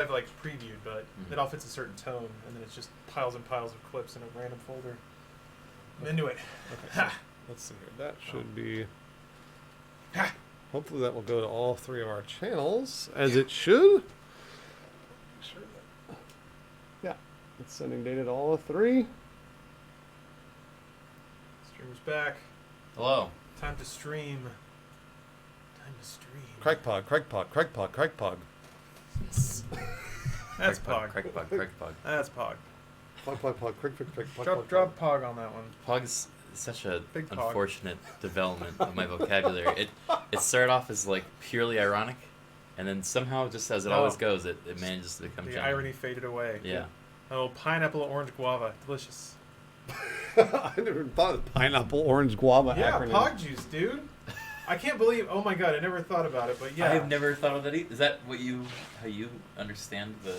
I've like previewed, but it all fits a certain tone, and then it's just piles and piles of clips in a random folder. I'm into it. Okay, so let's see here. That should be. Hopefully that will go to all 3 of our channels, as it should. Sure that, yeah, it's sending data to all 3. Streamer's back. Hello. Time to stream. Time to stream. Crikepog. That's Pog. Pog. That's Pog. Pog. Drop Pog on that one. Pog's such a Big Pog. unfortunate development of my vocabulary. It started off as like purely ironic, and then somehow, just as it always goes, it manages to become The genuine. irony faded away. Yeah. Oh, pineapple, orange, guava. Delicious. I never even thought of the pineapple, orange, guava Yeah, acronym. Pog juice, dude. I can't believe. Oh my god, I never thought about it, but yeah. I've never thought of that either. Is that how you understand the?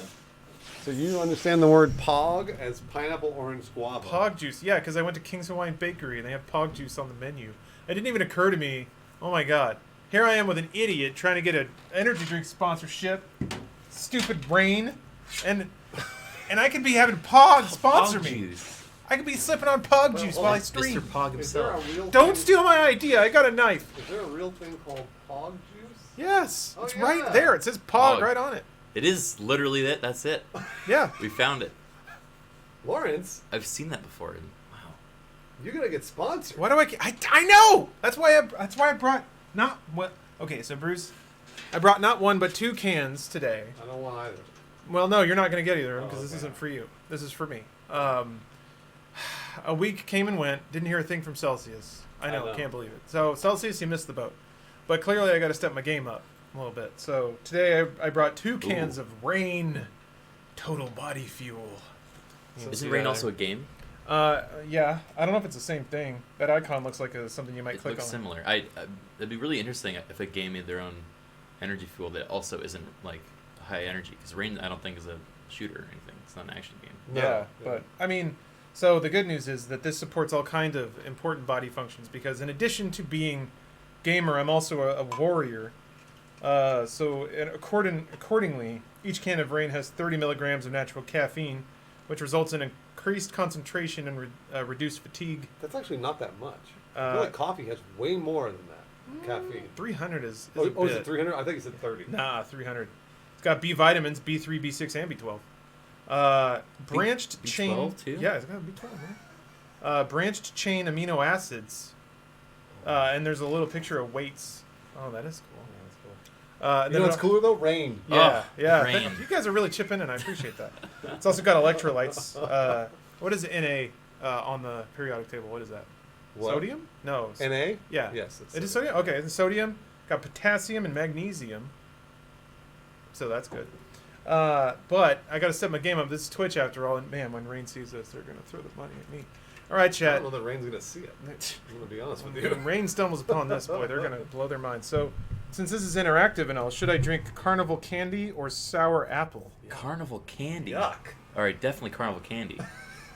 So you understand the word Pog as pineapple, orange, guava. Pog juice, yeah, because I went to King's Hawaiian Bakery and they have Pog juice on the menu. It didn't even occur to me. Oh my god, here I am with an idiot trying to get an energy drink sponsorship. Stupid brain, and I could be having Pog sponsor Pog me. juice. I could be sipping on Pog juice while I Mr. stream. Pog Is there a himself. real Don't thing, steal my idea. I got a knife. Is there a real thing called Pog juice? Yes, Oh, it's yeah. right there. It says Pog Pog. right on it. It is literally that. That's it. Yeah. We found it. Lawrence, I've seen that before. And wow. you're gonna get sponsored. Why do I know. That's why I brought not what. Okay, so Bruce, I brought not 1 but 2 cans today. I don't want either. Well, no, you're not going to get either of them because this okay. isn't for you. This is for me. A week came and went. Didn't hear a thing from Celsius. I know. Can't believe it. So Celsius, you missed the boat. But clearly, I got to step my game up a little bit. So today, I brought 2 cans of Rain Total Body Fuel. Isn't Rain also a game? Yeah. I don't know if it's the same thing. That icon looks like something you might It click looks on. similar. It'd be really interesting if a game made their own energy fuel that also isn't like high energy. Because Rain, I don't think is a shooter or anything. It's not an action game. No. Yeah, but I mean, so the good news is that this supports all kind of important body functions because in addition to being gamer, I'm also a warrior. Accordingly, each can of Rain has 30 milligrams of natural caffeine, which results in increased concentration and reduced fatigue. That's actually not that much. I feel like coffee has way more than that caffeine. 300 is Oh, a is bit. it 300? I think it said 30. Nah, 300. It's got B vitamins, B3, B6, and B12. Branched chain. B12 too? Yeah, it's got B12, man. Branched chain amino acids. And there's a little picture of weights. Oh, that is cool. You know what's cooler though? Rain. Yeah, yeah. Rain. You guys are really chipping in. I appreciate that. It's also got electrolytes. What is Na on the periodic table? What is that? What? Sodium? No. Na? Yeah. Yes. It is sodium? Okay, it's sodium. Got potassium and magnesium. So that's good. But I got to set my game up. This is Twitch after all. And man, when Rain sees this, they're going to throw the money at me. All right, I chat. don't know that Rain's gonna see it. I'm gonna be honest with you. When Rain stumbles upon this, boy, they're going to blow their minds. So since this is interactive and all, should I drink Carnival Candy or Sour Apple? Carnival candy. Yuck. All right, definitely Carnival candy.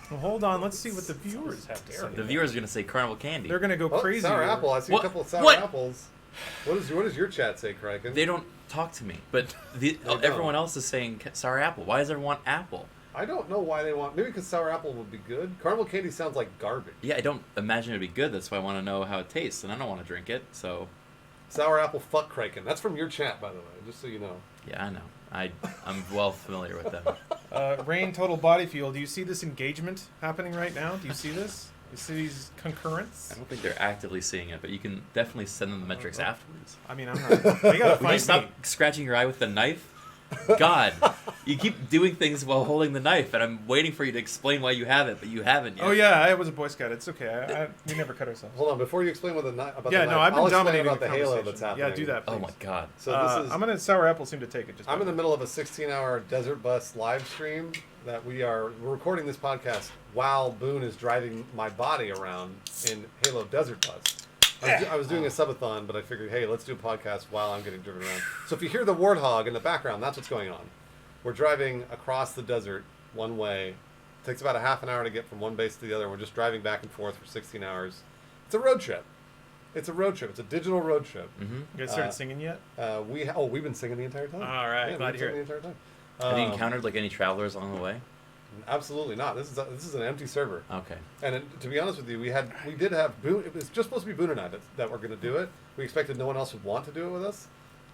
Well, hold on. Let's see what the viewers have to say. The viewers are gonna say Carnival candy. They're going to go Oh, crazy. sour apple. I see What? a couple of sour What? apples. What does your chat say, Criken? They don't talk to me, but don't. everyone else is saying sour apple. Why does everyone want apple? I don't know why they want. Maybe because sour apple would be good. Carnival candy sounds like garbage. Yeah, I don't imagine it'd be good. That's why I want to know how it tastes, and I don't want to drink it. So, Sour apple, fuck Criken. That's from your chat, by the way, just so you know. yeah, I know. I'm well familiar with them. Rain Total Body Fuel. Do you see this engagement happening right now? Do you see this? You see these concurrents? I don't think they're actively seeing it, but you can definitely send them the metrics afterwards. I mean, I'm not. They gotta Would you find stop me. scratching your eye with the knife? God, you keep doing things while holding the knife, and I'm waiting for you to explain why you have it, but you haven't yet. Oh yeah, I was a Boy Scout. It's okay. We never cut ourselves. Hold on, before you explain about the Yeah, knife, no, I've been I'll explain dominating about the halo conversation. that's happening. Yeah, do that. Please. Oh my God. So this is. I'm gonna Sour Apple seem to take it. Just I'm in the middle of a 16-hour Desert Bus live stream that we're recording this podcast while Boone is driving my body around in Halo Desert Bus. I was doing a subathon, but I figured, hey, let's do a podcast while I'm getting driven around. So if you hear the warthog in the background, that's what's going on. We're driving across the desert one way. It takes about a half an hour to get from one base to the other. We're just driving back and forth for 16 hours. It's a road trip. It's a digital road trip. Mm-hmm. You guys started singing yet? We've been singing the entire time. All right, yeah, glad we've to been hear singing the entire Have you encountered like any travelers along the way? Absolutely not. This is an empty server. Okay. And to be honest with you, we did have Boone. It was just supposed to be Boone and I that were going to do it. We expected no one else would want to do it with us,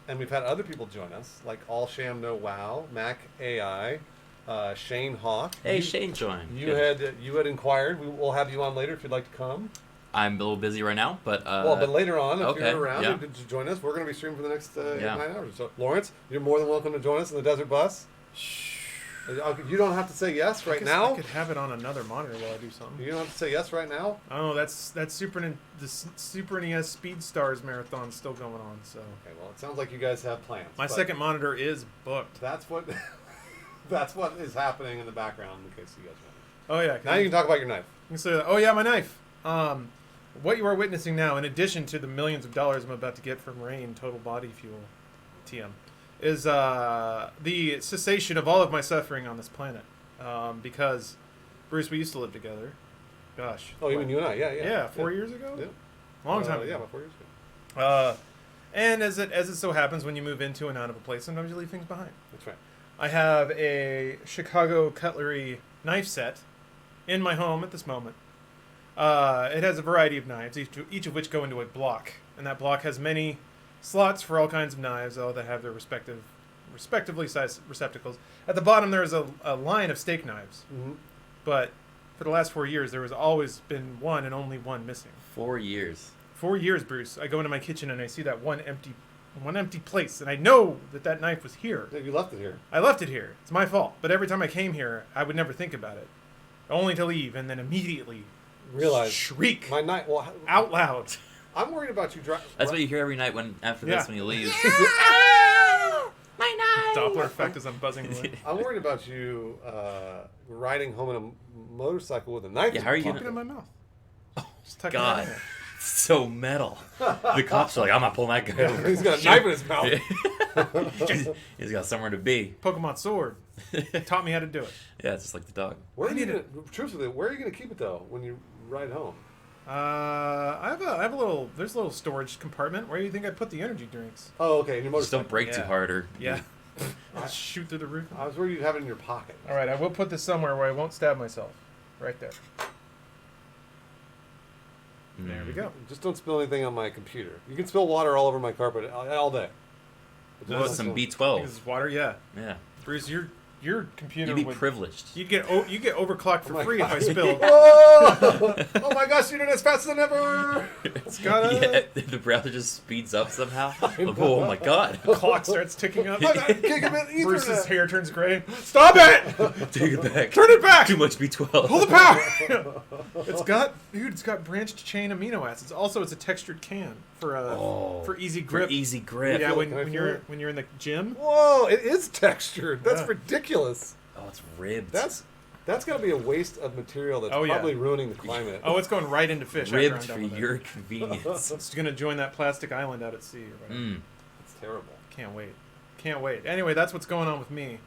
and we've had other people join us, like All Sham No Wow, Mac AI, Shane Hawk. Hey, Shane joined. You Good. had inquired. We'll have you on later if you'd like to come. I'm a little busy right now, but But later on, if okay, you're around, yeah. you could join us. We're going to be streaming for the next Yeah. 9 hours. So, Lawrence, you're more than welcome to join us in the desert bus. You don't have to say yes right now. I could have it on another monitor while I do something. You don't have to say yes right now. I don't know. That's the Super NES Speed Stars marathon's still going on. So Okay, well, it sounds like you guys have plans. my but second monitor is booked. That's what that's what is happening in the background in case you guys want. Oh yeah. Now you can talk about your knife. You can say, oh yeah, my knife. What you are witnessing now, in addition to the millions of dollars I'm about to get from Rain Total Body Fuel, TM, is the cessation of all of my suffering on this planet. Because, Bruce, we used to live together. Gosh. Oh, you mean you and I? Yeah. Yeah, 4 years ago? Yeah. Long time ago. Yeah, about 4 years ago. And as it so happens, when you move into and out of a place, sometimes you leave things behind. That's right. I have a Chicago cutlery knife set in my home at this moment. It has a variety of knives, each of which go into a block, and that block has many slots for all kinds of knives, all that have their respectively sized receptacles. At the bottom, there is a line of steak knives, Mm-hmm. but for the last 4 years, there has always been one and only one missing. 4 years. 4 years, Bruce. I go into my kitchen and I see that one empty place, and I know that knife was here. Yeah, you left it here. I left it here. It's my fault. But every time I came here, I would never think about it, only to leave and then immediately Realize shriek my knife. Well, out loud. I'm worried about you. That's what you hear every night after Yeah. this when you leave. My knife! Doppler effect as I'm buzzing away. I'm worried about you riding home in a motorcycle with a knife. Yeah, how are you Keep it gonna? in my mouth. Just tuck God. it in there. So metal. The cops are like, I'm not pulling that guy over. He's got a knife in his mouth. He's got somewhere to be. Pokemon Sword taught me how to do it. Yeah, it's just like the dog. Where are you gonna, truthfully, where are you going to keep it though when you ride home? I have a little. There's a little storage compartment. Where do you think I put the energy drinks? Oh, okay. In your Just motorcycle. don't break too Yeah. hard or Yeah. I'll shoot through the roof. I was worried you'd have it in your pocket. All right, I will put this somewhere where I won't stab myself. Right there. There we go. Just don't spill anything on my computer. You can spill water all over my carpet all day. But What just about some don't- I think B12? this is water. Yeah, Yeah. Bruce, your computer You'd be would. privileged. You get overclocked for Oh my free if I God. spilled. Whoa! Oh my gosh, you're doing as fast as ever! It's got a Yeah, the browser just speeds up somehow. Like, oh my god. clock starts ticking up. I got gigabit Bruce's Ethernet. hair turns gray. Stop it! Take it back. Turn it back! Too much B12. Pull the power! It's got branched chain amino acids. Also, it's a textured can for easy grip. For easy grip. Yeah, Can I when feel it? you're in the gym. Whoa, it is textured. That's Yeah. ridiculous. Oh, it's ribbed. That's got to be a waste of material that's Oh, yeah. probably ruining the climate. Oh, it's going right into fish. after ribbed I'm for done with it. your convenience. It's gonna join that plastic island out at sea. Or whatever. Mm. It's terrible. Can't wait. Anyway, that's what's going on with me.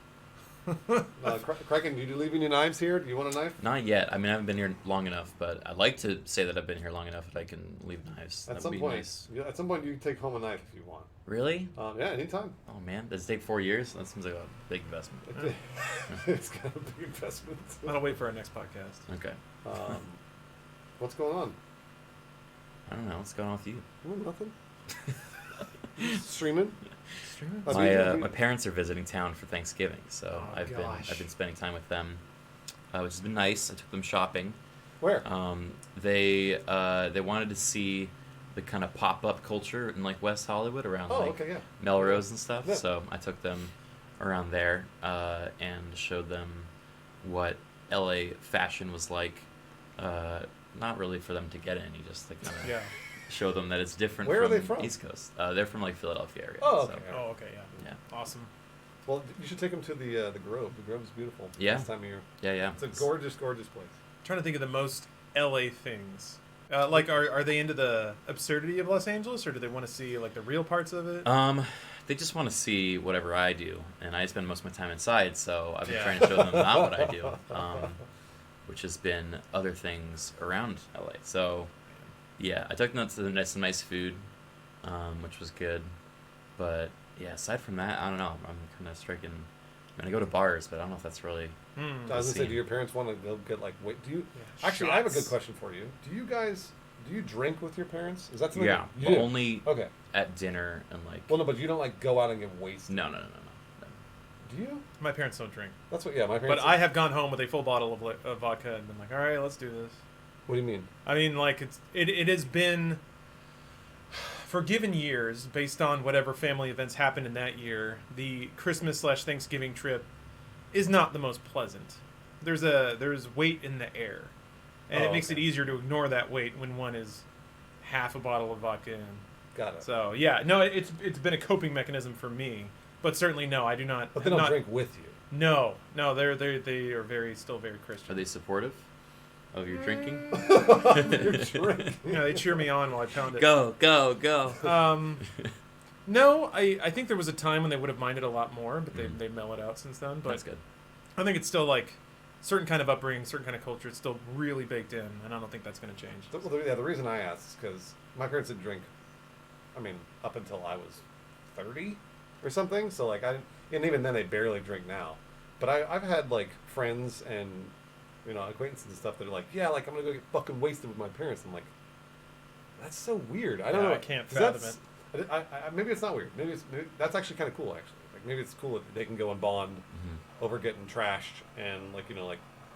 Criken, do you leave any knives here? Do you want a knife? Not yet. I mean, I haven't been here long enough, but I'd like to say that I've been here long enough that I can leave knives. At That some would be point, nice. yeah, at some point, you can take home a knife if you want. Really? Yeah, anytime. Oh man, does it take 4 years? That seems like a big investment. It's got a big investment. I'll wait for our next podcast. Okay. What's going on? I don't know. What's going on with you? Oh, nothing. Streaming. My parents are visiting town for Thanksgiving, so Oh, I've gosh. been spending time with them, which has been nice. I took them shopping. Where? They wanted to see the kind of pop-up culture in like West Hollywood around Oh, like okay, yeah. Melrose and stuff. Yeah. So I took them around there and showed them what LA fashion was like. Not really for them to get any, just to kind of Yeah. show them that it's different. Where are from they from? East Coast. They're from like Philadelphia area. Oh, so- okay. Oh, okay. Yeah. Yeah. Awesome. Well, you should take them to the Grove. The Grove is beautiful. Yeah. This time of year. Yeah. It's a gorgeous, gorgeous place. Trying to think of the most LA things. Like, are they into the absurdity of Los Angeles, or do they want to see like the real parts of it? They just want to see whatever I do, and I spend most of my time inside, so I've been Yeah. trying to show them not what I do, which has been other things around LA. So, yeah, I took them to some nice food, which was good, but yeah, aside from that, I don't know. I'm kind of striking I go to bars, but I don't know if that's really. Hmm. I was gonna say, scene. do your parents want to go get like? Wait, do you? Yeah, Actually, I have a shots. good question for you. Do you drink with your parents? Is that something? Yeah, you but do? only Okay. at dinner and like. Well, no, but you don't like go out and get wasted. No. Do you? My parents don't drink. That's what. Yeah, my parents. But I have gone home with a full bottle of vodka and been like, all right, let's do this. What do you mean? I mean, like, it has been, for given years, based on whatever family events happened in that year, the Christmas/Thanksgiving trip is not the most pleasant. There's weight in the air. And Oh, it makes okay. it easier to ignore that weight when one is half a bottle of vodka in. Got it. So, yeah, no, it's been a coping mechanism for me. But certainly, no, I do not. But they have don't not, drink with you. No, they are still very Christian. Are they supportive of your drinking? Your drink. Yeah, they cheer me on while I pound it. Go. No, I think there was a time when they would have minded a lot more, but they've mellowed out since then. But That's good. I think it's still like certain kind of upbringing, certain kind of culture. It's still really baked in, and I don't think that's going to change. The reason I asked is because my parents didn't drink. I mean, up until I was 30 or something. So like and even then they barely drink now. But I've had like friends and acquaintances and stuff that are like, yeah, like I'm gonna go get fucking wasted with my parents. I'm like, that's so weird. I don't Yeah, know. I can't 'Cause fathom that's- maybe it's not weird. Maybe that's actually kind of cool. Actually, like maybe it's cool that they can go and bond over getting trashed and like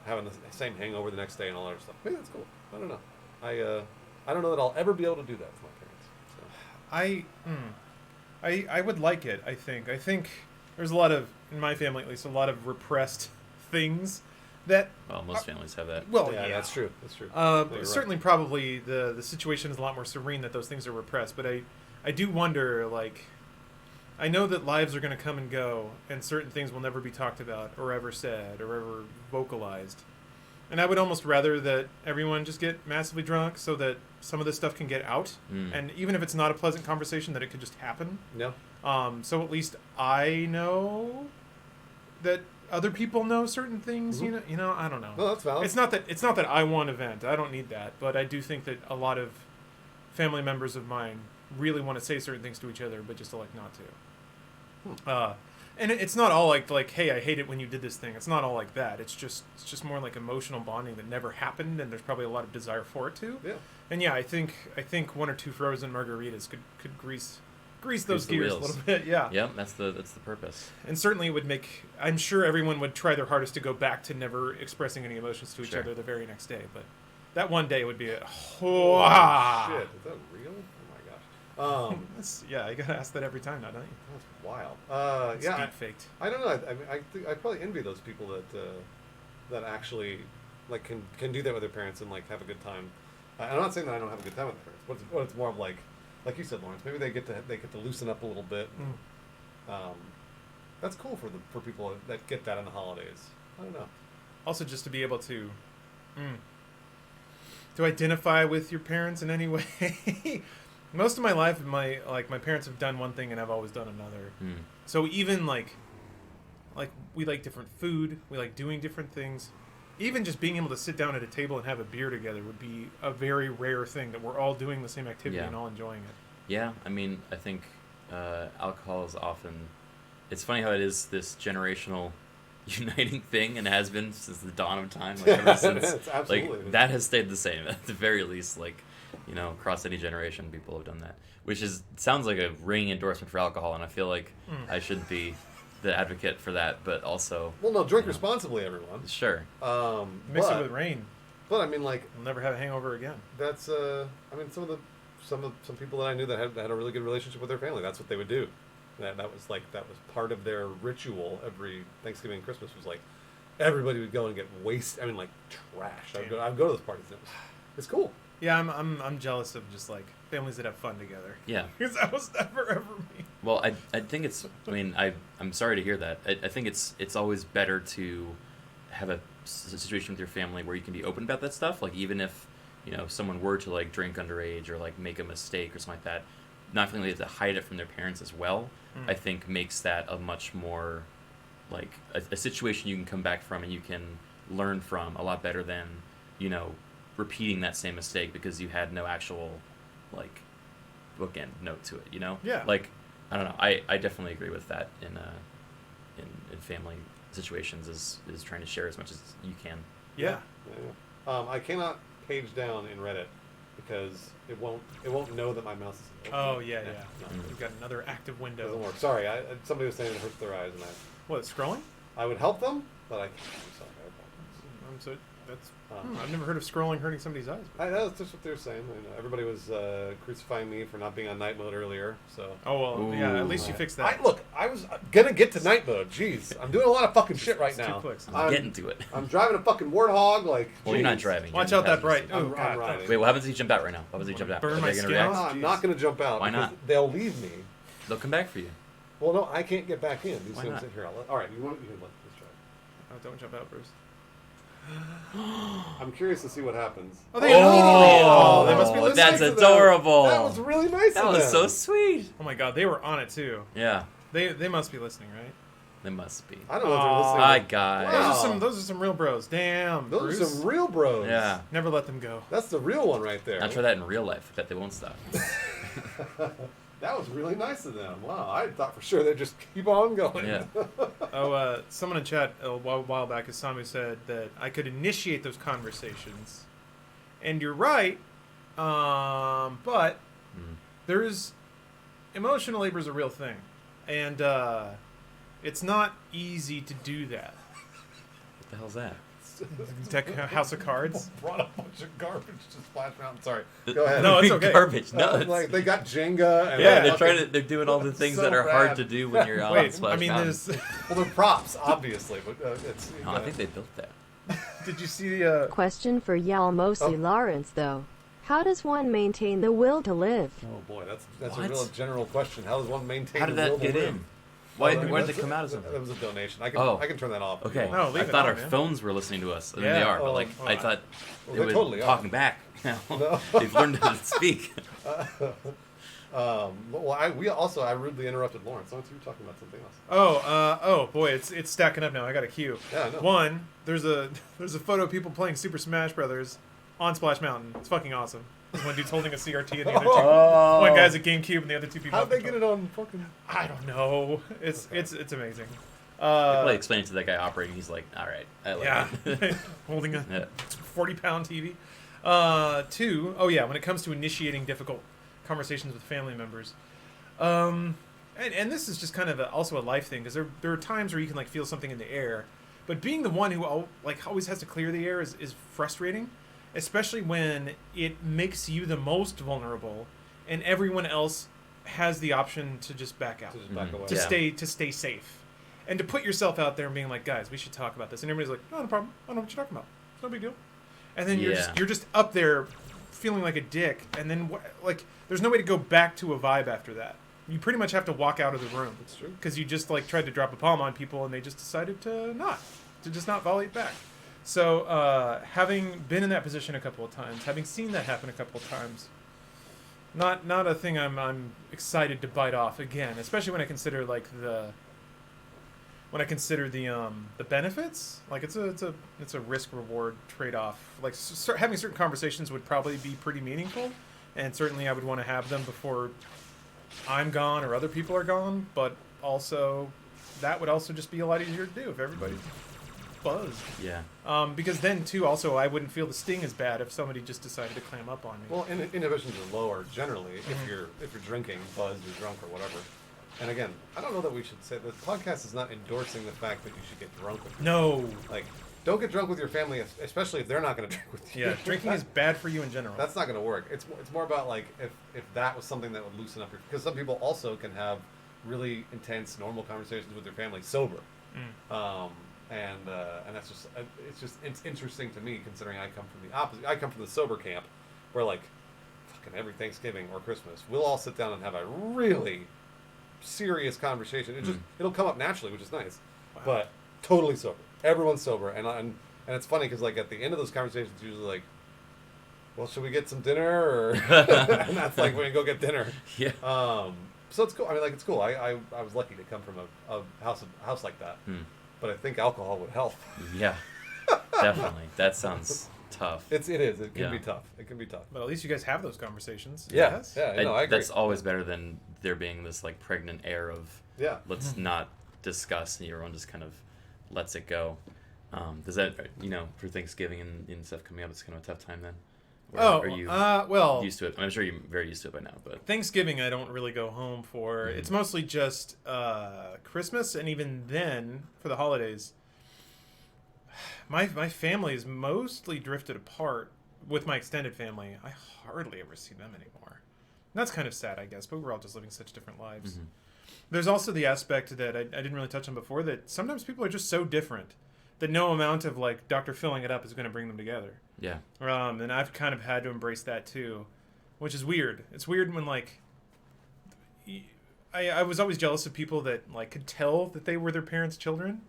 having the same hangover the next day and all that other stuff. Maybe that's cool. I don't know. I don't know that I'll ever be able to do that with my parents. So. I would like it. I think there's a lot of, in my family at least, a lot of repressed things that. Well, most families have that. Well, yeah, yeah, that's true. That's true. No, you're certainly, right. probably the situation is a lot more serene that those things are repressed. But I do wonder, like, I know that lives are going to come and go, and certain things will never be talked about or ever said or ever vocalized. And I would almost rather that everyone just get massively drunk so that some of this stuff can get out. And even if it's not a pleasant conversation, that it could just happen. No. So at least I know that other people know certain things. Mhm. You know, I don't know. No, that's valid. It's not that I want an event. I don't need that. But I do think that a lot of family members of mine really want to say certain things to each other, but just elect not to. And it's not all like, hey, I hate it when you did this thing. It's not all like that. It's just more like emotional bonding that never happened, and there's probably a lot of desire for it too. Yeah. And yeah, I think one or two frozen margaritas could grease those the gears a wheels. little bit. Yeah. Yep, that's the purpose. And certainly it would make. I'm sure everyone would try their hardest to go back to never expressing any emotions to each Sure. other the very next day. But that one day would be a. Oh, shit, is that real? Oh my gosh. Yeah, I gotta ask that every time now, don't you? That's wild. It's Yeah. deep faked. I don't know. I mean, I think I probably envy those people that actually like can do that with their parents and like have a good time. I'm not saying that I don't have a good time with my parents. What it's more of like you said, Lawrence. Maybe they get to loosen up a little bit. That's cool for people that get that in the holidays. I don't know. Also, just to be able to identify with your parents in any way. Most of my life, my parents have done one thing and I've always done another. So even like we like different food, we like doing different things. Even just being able to sit down at a table and have a beer together would be a very rare thing, that we're all doing the same activity Yeah. and all enjoying it. Yeah, I mean, I think alcohol is often. It's funny how it is this generational uniting thing, and has been since the dawn of time. Like ever since, It's absolutely. like that has stayed the same at the very least. Like, across any generation, people have done that, which sounds like a ringing endorsement for alcohol, and I feel like I should be the advocate for that, but also. Well, no, drink responsibly, everyone. Sure. Mix but, it with rain. But I mean, like We'll never have a hangover again. that's. I mean, some people that I knew that had a really good relationship with their family. That's what they would do. That was part of their ritual every Thanksgiving and Christmas. Was like everybody would go and get wasted. I mean, like trash. I'd go to those parties. And it's cool. Yeah, I'm jealous of just like families that have fun together. Yeah. Because that was never ever me. Well, I think it's. I mean, I'm sorry to hear that. I think it's always better to have a situation with your family where you can be open about that stuff. Like, even if someone were to like drink underage or like make a mistake or something like that, not feeling they have to hide it from their parents as well. I think makes that a much more like a situation you can come back from and you can learn from a lot better than repeating that same mistake because you had no actual like bookend note to it. Yeah. Like, I don't know. I definitely agree with that in family situations is trying to share as much as you can. Yeah. I cannot page down in Reddit because it won't know that my mouse is open. Oh yeah. No, We've got another active it window. doesn't work. Sorry, somebody was saying it hurts their eyes, and What, scrolling? I would help them, but I can't. I'm sorry. I'm so that's. I've never heard of scrolling hurting somebody's eyes. That's just what they were saying. Everybody was crucifying me for not being on night mode earlier. So. Oh well, yeah. At least you fixed that. I was gonna get to night mode. Jeez, I'm doing a lot of fucking shit right It's now. 2 clicks. I'm getting to it. I'm driving a fucking warthog. Like. Well, you're not jeez. driving. Watch you're out that passengers. bright. Oh I'm god. riding. Wait, what happens if you jump out right now? What happens if you jump out? Burn Are my they gonna skin react? off? I'm not gonna jump out. Why because not? They'll leave me. They'll come back for you. Well, no, I can't get back in. These Why things not? sit here. All right, you can let this try. Oh, don't jump out, Bruce. I'm curious to see what happens. Oh, they immediately. Oh, they must be listening. That's to them. adorable. That was really nice. That of was them. so sweet. Oh my god, they were on it too. Yeah, They must be listening, right? they must be. I don't know if they're listening. Hi to- guys. Wow. Those are some real bros. Damn, Those Bruce. are some real bros. Yeah. Never let them go. That's the real one right there. I'll try that in real life. I bet they won't stop. That was really nice of them. Wow, I thought for sure they'd just keep on going. Yeah. Oh, someone in chat a while back, Isamu said that I could initiate those conversations, and you're right. But there is emotional labor is a real thing, and it's not easy to do that. What the hell's that? Tech House of Cards. Brought a bunch of garbage to Splash Mountain. Sorry. Go ahead. No, it's okay. Garbage. No, it's, like they got Jenga and Yeah, they're doing all the things so that are bad. hard to do when you're on Wait, Splash I mean, Mountain. there's. well, they're props, obviously, but it's. No, I think they built that. Did you see the? Question for Yalmosi Lawrence, though. How does one maintain the will to live? Oh boy, that's a What? real general question. How does one maintain? How did the will that to get live? in? Why Well, did they that's come out as something? That was a donation. I can turn that off. if Okay, you want. No, leave I it thought on, our man. phones were listening to us, and Yeah. they are. Oh, But like, I thought well, they they were totally are. talking back. Now No. they've learned how to speak. Well, I rudely interrupted Lawrence. Aren't you talking about something else? Oh boy, it's stacking up now. I got a cue. Yeah, I know. One, there's a photo of people playing Super Smash Brothers on Splash Mountain. It's fucking awesome. There's one dude's holding a CRT and the other two. Oh. One guy's a GameCube and the other two people. How'd have they get it on fucking? I don't know. It's amazing. I probably explained it to that guy operating. He's like, "All right, I like Yeah, it." holding a Yeah. 40-pound TV. Two, when it comes to initiating difficult conversations with family members, and this is just kind of also a life thing because there are times where you can like feel something in the air, but being the one who always has to clear the air is frustrating, especially when it makes you the most vulnerable, and everyone else has the option to just back out, To just back away. to Yeah. stay safe, and to put yourself out there and being like, guys, we should talk about this, and everybody's like, no problem, I don't know what you're talking about, it's no big deal, and then you're just up there feeling like a dick, and then there's no way to go back to a vibe after that. You pretty much have to walk out of the room. That's true. Because you just tried to drop a palm on people and they just decided to just not volley it back. So having been in that position a couple of times, having seen that happen a couple of times, not a thing I'm excited to bite off again, especially when I consider the benefits. Like it's a risk reward trade off. Like having certain conversations would probably be pretty meaningful, and certainly I would want to have them before I'm gone or other people are gone. But also, that would also just be a lot easier to do if everybody's buzzed. Yeah. Because then too, also I wouldn't feel the sting as bad if somebody just decided to clam up on me. Well, inhibitions are lower generally if you're drinking, buzzed, or drunk, or whatever. And again, I don't know that we should say the podcast is not endorsing the fact that you should get drunk with. No. Like, don't get drunk with your family, especially if they're not going to drink with you. Yeah, drinking is bad for you in general. That's not going to work. It's more about like if that was something that would loosen up your, because some people also can have really intense normal conversations with their family sober. And that's just it's interesting to me considering I come from the opposite. I come from the sober camp where like fucking every Thanksgiving or Christmas we'll all sit down and have a really serious conversation. It'll come up naturally, which is nice. Wow. But totally sober. Everyone's sober, and it's funny because like at the end of those conversations, it's usually like, well, should we get some dinner? Or and that's like when you go get dinner. Yeah. So it's cool. I mean, like it's cool. I was lucky to come from a house like that. But I think alcohol would help. Yeah. Definitely. That sounds tough. It is. It can Yeah. be tough. It can be tough. But at least you guys have those conversations. Yeah. Yes? Yeah. No, I agree. That's always better than there being this like pregnant air of Yeah. let's not discuss and everyone just kind of lets it go. Does that, for Thanksgiving and stuff coming up, it's kind of a tough time then? Or are you well, used to it? I'm sure you're very used to it by now, but Thanksgiving I don't really go home for. Mm-hmm. It's mostly just Christmas, and even then for the holidays, my family is mostly drifted apart with my extended family. I hardly ever see them anymore. And that's kind of sad, I guess, but we're all just living such different lives. Mm-hmm. There's also the aspect that I didn't really touch on before, that sometimes people are just so different that no amount of like Dr. filling it up is going to bring them together. yeah. And I've kind of had to embrace that too, which is weird. It's weird when like I was always jealous of people that like could tell that they were their parents' children.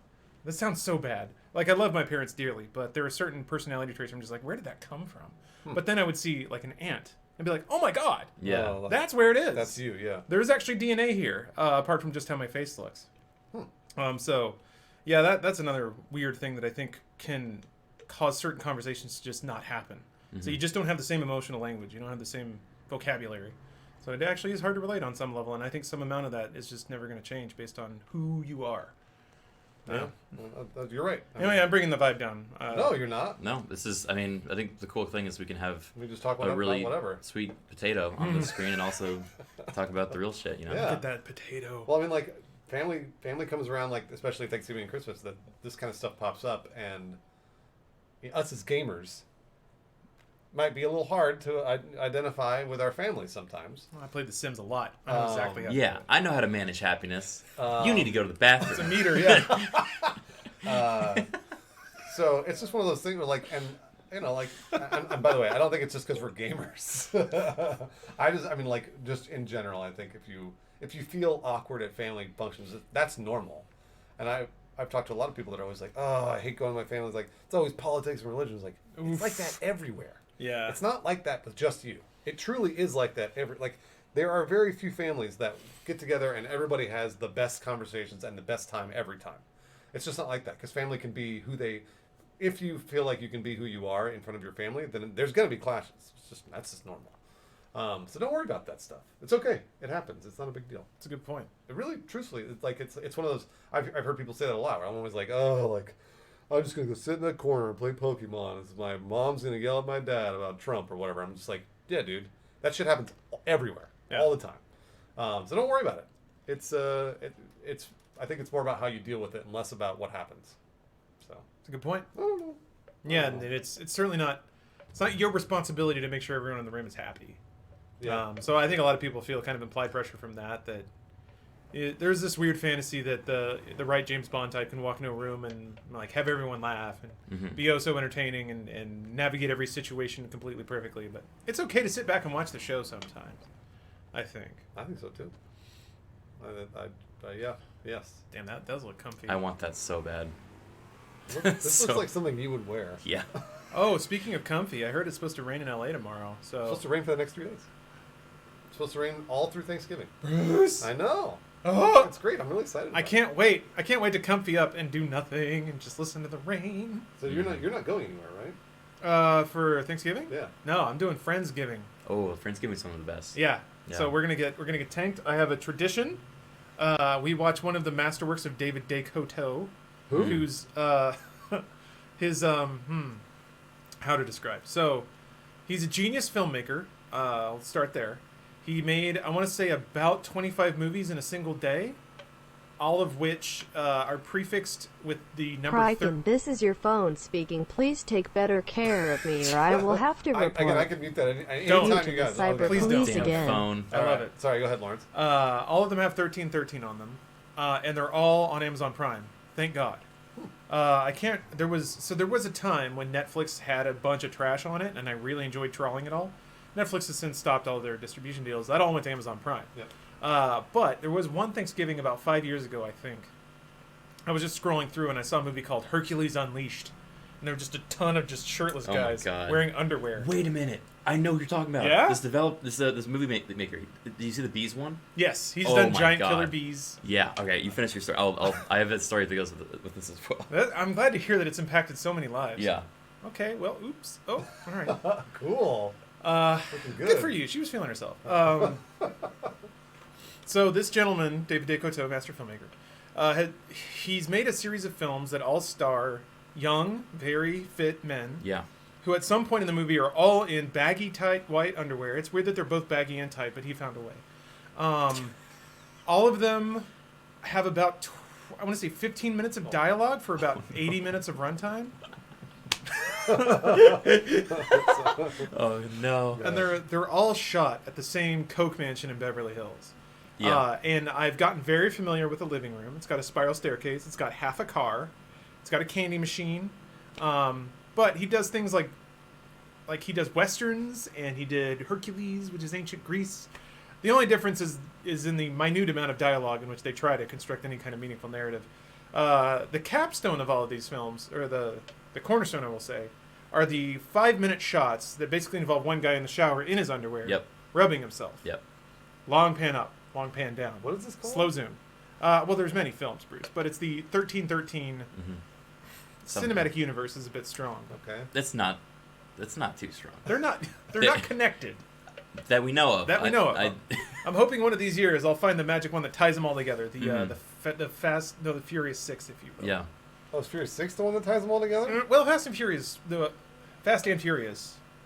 That sounds so bad. Like, I love my parents dearly, but there are certain personality traits where I'm just like, where did that come from? But then I would see like an aunt and be like, oh my god, Yeah. Well, that's where it is. that's you, yeah. There's actually DNA here, apart from just how my face looks. So, yeah, that's another weird thing that I think can cause certain conversations to just not happen. So you just don't have the same emotional language. You don't have the same vocabulary. So it actually is hard to relate on some level, and I think some amount of that is just never going to change based on who you are. Yeah, you're right. Anyway, I'm bringing the vibe down. No, you're not. No, this is, I think the cool thing is we can have We just talk a about really whatever. sweet potato on the screen and also talk about the real shit, Yeah. Look at that potato. Well, I mean, like family comes around, like especially Thanksgiving and Christmas, that this kind of stuff pops up, and us as gamers might be a little hard to identify with our families sometimes. I played The Sims a lot. I know exactly how to Yeah, do it. I know how to manage happiness. You need to go to the bathroom. It's a meter, yeah. So it's just one of those things where, like, and and by the way, I don't think it's just because we're gamers. I mean, like, just in general, I think if you feel awkward at family functions, that's normal. And I've talked to a lot of people that are always like, oh, I hate going to my family. It's like, it's always politics and religion. It's like, it's like that everywhere. Yeah. It's not like that with just you. It truly is like that there are very few families that get together and everybody has the best conversations and the best time every time. It's just not like that, because family can be who they. If you feel like you can be who you are in front of your family, then there's going to be clashes. That's just normal. So don't worry about that stuff. It's okay. It happens. It's not a big deal. It's a good point. It really, truthfully, it's one of those. I've heard people say that a lot. Where I'm always like, oh, like, I'm just gonna go sit in that corner and play Pokemon. My mom's gonna yell at my dad about Trump or whatever. I'm just like, yeah, dude, that shit happens everywhere, all the time. So don't worry about it. It's I think it's more about how you deal with it and less about what happens. So It's a good point. I don't know. Yeah, and it's certainly not. It's not your responsibility to make sure everyone in the room is happy. Yeah. So I think a lot of people feel kind of implied pressure from that. There's this weird fantasy that the right James Bond type can walk into a room and like have everyone laugh and be oh so entertaining and navigate every situation completely perfectly. But it's okay to sit back and watch the show sometimes. I think. I think so too. Yeah. Yes. Damn, that does look comfy. I want that so bad. This So- looks like something you would wear. Yeah. Oh, speaking of comfy, I heard it's supposed to rain in LA tomorrow. It's So supposed to rain for the next 3 days. It's supposed to rain all through Thanksgiving. Bruce, I know. oh, It's great. I'm really excited. I about can't wait. I can't wait to comfy up and do nothing and just listen to the rain. it. So you're not going anywhere, right? For Thanksgiving? Yeah. No, I'm doing Friendsgiving. Oh, Friendsgiving's one of the best. Yeah. Yeah. So we're gonna get tanked. I have a tradition. We watch one of the masterworks of David Decoteau, Who? who's his how to describe. So he's a genius filmmaker. I'll start there. He made, I want to say, about 25 movies in a single day, all of which are prefixed with the number Criken, this is your phone speaking. Please take better care of me, or I will have to report. I can mute that Don't. anytime you guys. Cyber Okay. Please police don't. Damn again. phone. I love it. Sorry, go ahead, Lawrence. All of them have 1313 on them, and they're all on Amazon Prime. Thank God. I can't. There was a time when Netflix had a bunch of trash on it, and I really enjoyed trawling it all. Netflix has since stopped all their distribution deals. That all went to Amazon Prime. Yeah. But there was one Thanksgiving about 5 years ago, I think. I was just scrolling through and I saw a movie called Hercules Unleashed, and there were just a ton of just shirtless Oh my guys God. wearing underwear. Wait a minute. I know what you're talking about. Yeah? This movie maker. Did you see the bees one? Yes, he's Oh done my Giant God. Killer Bees. Yeah. Okay. You finish your story. I have a story that goes with this as well. I'm glad to hear that it's impacted so many lives. Yeah. Okay. Well, oops. Oh, all right. Cool. Looking Good for you. She was feeling herself. So this gentleman, David Decoteau, master filmmaker, He's made a series of films that all star young, very fit men Yeah. who at some point in the movie are all in baggy, tight, white underwear. It's weird that they're both baggy and tight, but he found a way. All of them have about, I want to say 15 minutes of dialogue for about 80 minutes of runtime. Oh no. And they're all shot at the same Coke mansion in Beverly Hills. Yeah. And I've gotten very familiar with the living room. It's got a spiral staircase. It's got half a car. It's got a candy machine. But he does things like he does westerns, and he did Hercules, which is ancient Greece. The only difference is in the minute amount of dialogue in which they try to construct any kind of meaningful narrative. The capstone of all of these films, or the cornerstone, I will say, are the 5-minute shots that basically involve one guy in the shower in his underwear, Yep. rubbing himself. Yep. Long pan up, long pan down. What is this called? Slow zoom. Well, there's many films, Bruce, but it's the 1313 cinematic universe is a bit strong. Okay. That's not too strong. They're not connected. That we know of. That we know of. I I'm hoping one of these years I'll find the magic one that ties them all together. The Furious 6, if you will. yeah. Oh, is Furious 6 the one that ties them all together? Well, Fast and Furious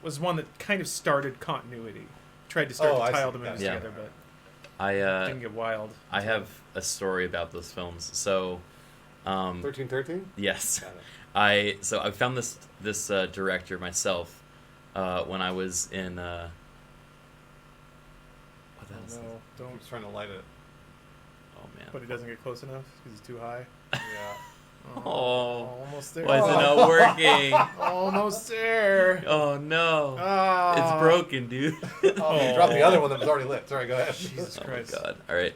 was one that kind of started continuity. Tried to start to I tie see. all the movies Yeah. together, but I didn't get wild. I have a story about those films. So 1313? yes. Got it. I found this director myself when I was in what the hell is this? No, don't. Keeps trying to light it. Oh man. But he doesn't get close enough because he's too high. Yeah. Oh. Almost there. Why is it not working? Almost there. Oh no. Ah. It's broken, dude. Oh, you dropped the other one that was already lit. Sorry, go ahead. Jesus Oh my Christ. god. All right.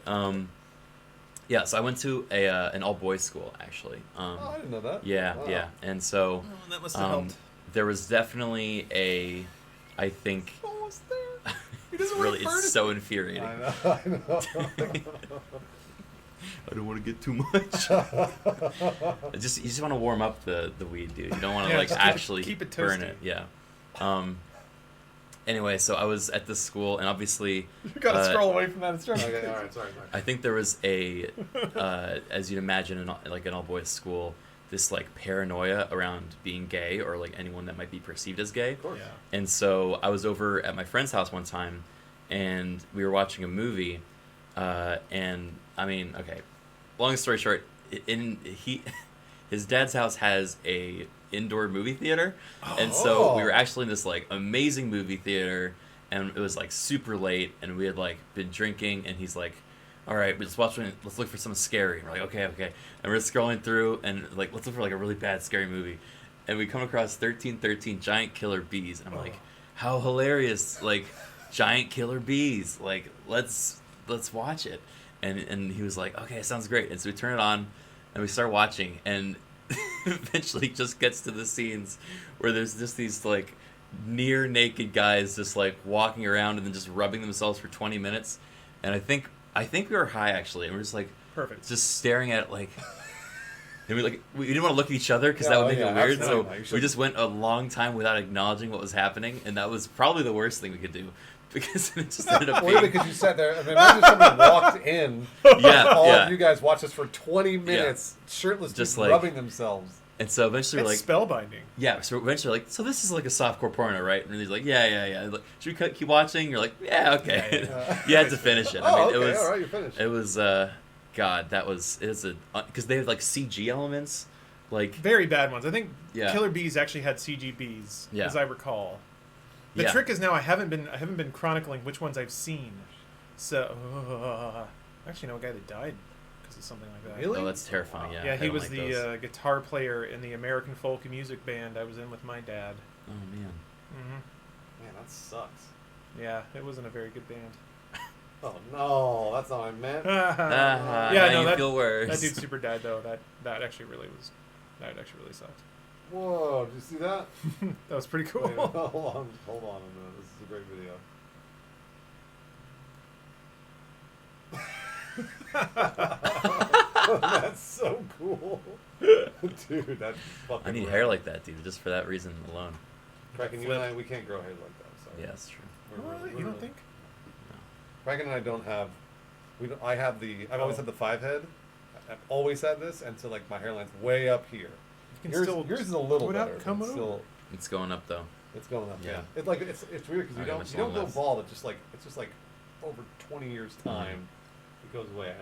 Yeah, so I went to an all boys school actually. Oh, I didn't know that. Yeah, Wow. yeah. And so Oh, that must have helped. there was definitely I think Almost there. He it's doesn't really want to burn it's it. so infuriating. I know. I don't want to get too much. You just want to warm up the weed, dude. You don't want to Yeah, like just keep it- actually keep it burn toasty. it. Yeah. Anyway, so I was at this school, and obviously, You gotta scroll away from that. It's trying Okay, all right, sorry. I think there was as you'd imagine, an all boys school, this like paranoia around being gay or like anyone that might be perceived as gay. Of course. Yeah. And so I was over at my friend's house one time, and we were watching a movie, and I mean, okay, long story short, his dad's house has a indoor movie theater, and so we were actually in this like amazing movie theater, and it was like super late, and we had like been drinking, and he's like, all right, let's look for something scary. And we're like, okay, and we're scrolling through, and like let's look for like a really bad scary movie, and we come across 1313 Giant Killer Bees, and I'm like, how hilarious, like giant killer bees, like let's watch it. And he was like, okay, sounds great. And so we turn it on, and we start watching, and eventually just gets to the scenes where there's just these like near naked guys just like walking around and then just rubbing themselves for 20 minutes. And I think we were high actually, and we're just like Perfect. just staring at it, like, and we didn't want to look at each other because that would make it weird. So absolutely. we just went a long time without acknowledging what was happening, and that was probably the worst thing we could do because it just ended up Well, being because you sat there. I mean, imagine somebody walked in. yeah, All yeah. of you guys watched this for 20 minutes, shirtless, Just just like- rubbing themselves. And so eventually we're It's like, spellbinding. yeah, so eventually like, so this is like a softcore porno, right? And he's like, yeah. Like, should we keep watching? You're like, yeah, okay. Yeah. You had to finish it. Oh, I mean, okay, it was, all right, you finished. it was, God, because they had like CG elements, like, Very bad ones. I think Yeah. Killer Bees actually had CGBs, Yeah. as I recall. The yeah. trick is now I haven't been chronicling which ones I've seen. So I actually know a guy that died because of something like that. Really? Oh, that's terrifying. Yeah, Yeah, I he don't was like the those. guitar player in the American folk music band I was in with my dad. Oh man. Hmm. Man, that sucks. Yeah, it wasn't a very good band. Oh no, that's not what I meant. Yeah, Yeah, no, now you that- feel worse. That dude super died though. That actually really sucked. Whoa, did you see that? That was pretty cool. Wait, hold on a minute. This is a great video. That's so cool. Dude, that's fucking I need rad. hair like that, dude, just for that reason alone. Kraken, you and I, we can't grow hair like that. So Yeah, that's true. You don't think? Kraken and I don't have. I have the. I've always had the 5 head. I've always had this, and so like my hairline's way up here. You can Yours, still yours is a little put out, better. come but it's over. still, It's going up though. it's going up. Yeah. Yeah. It's like it's weird because I you got don't this you don't long go left. bald. It's just like over 20 years time, it goes away.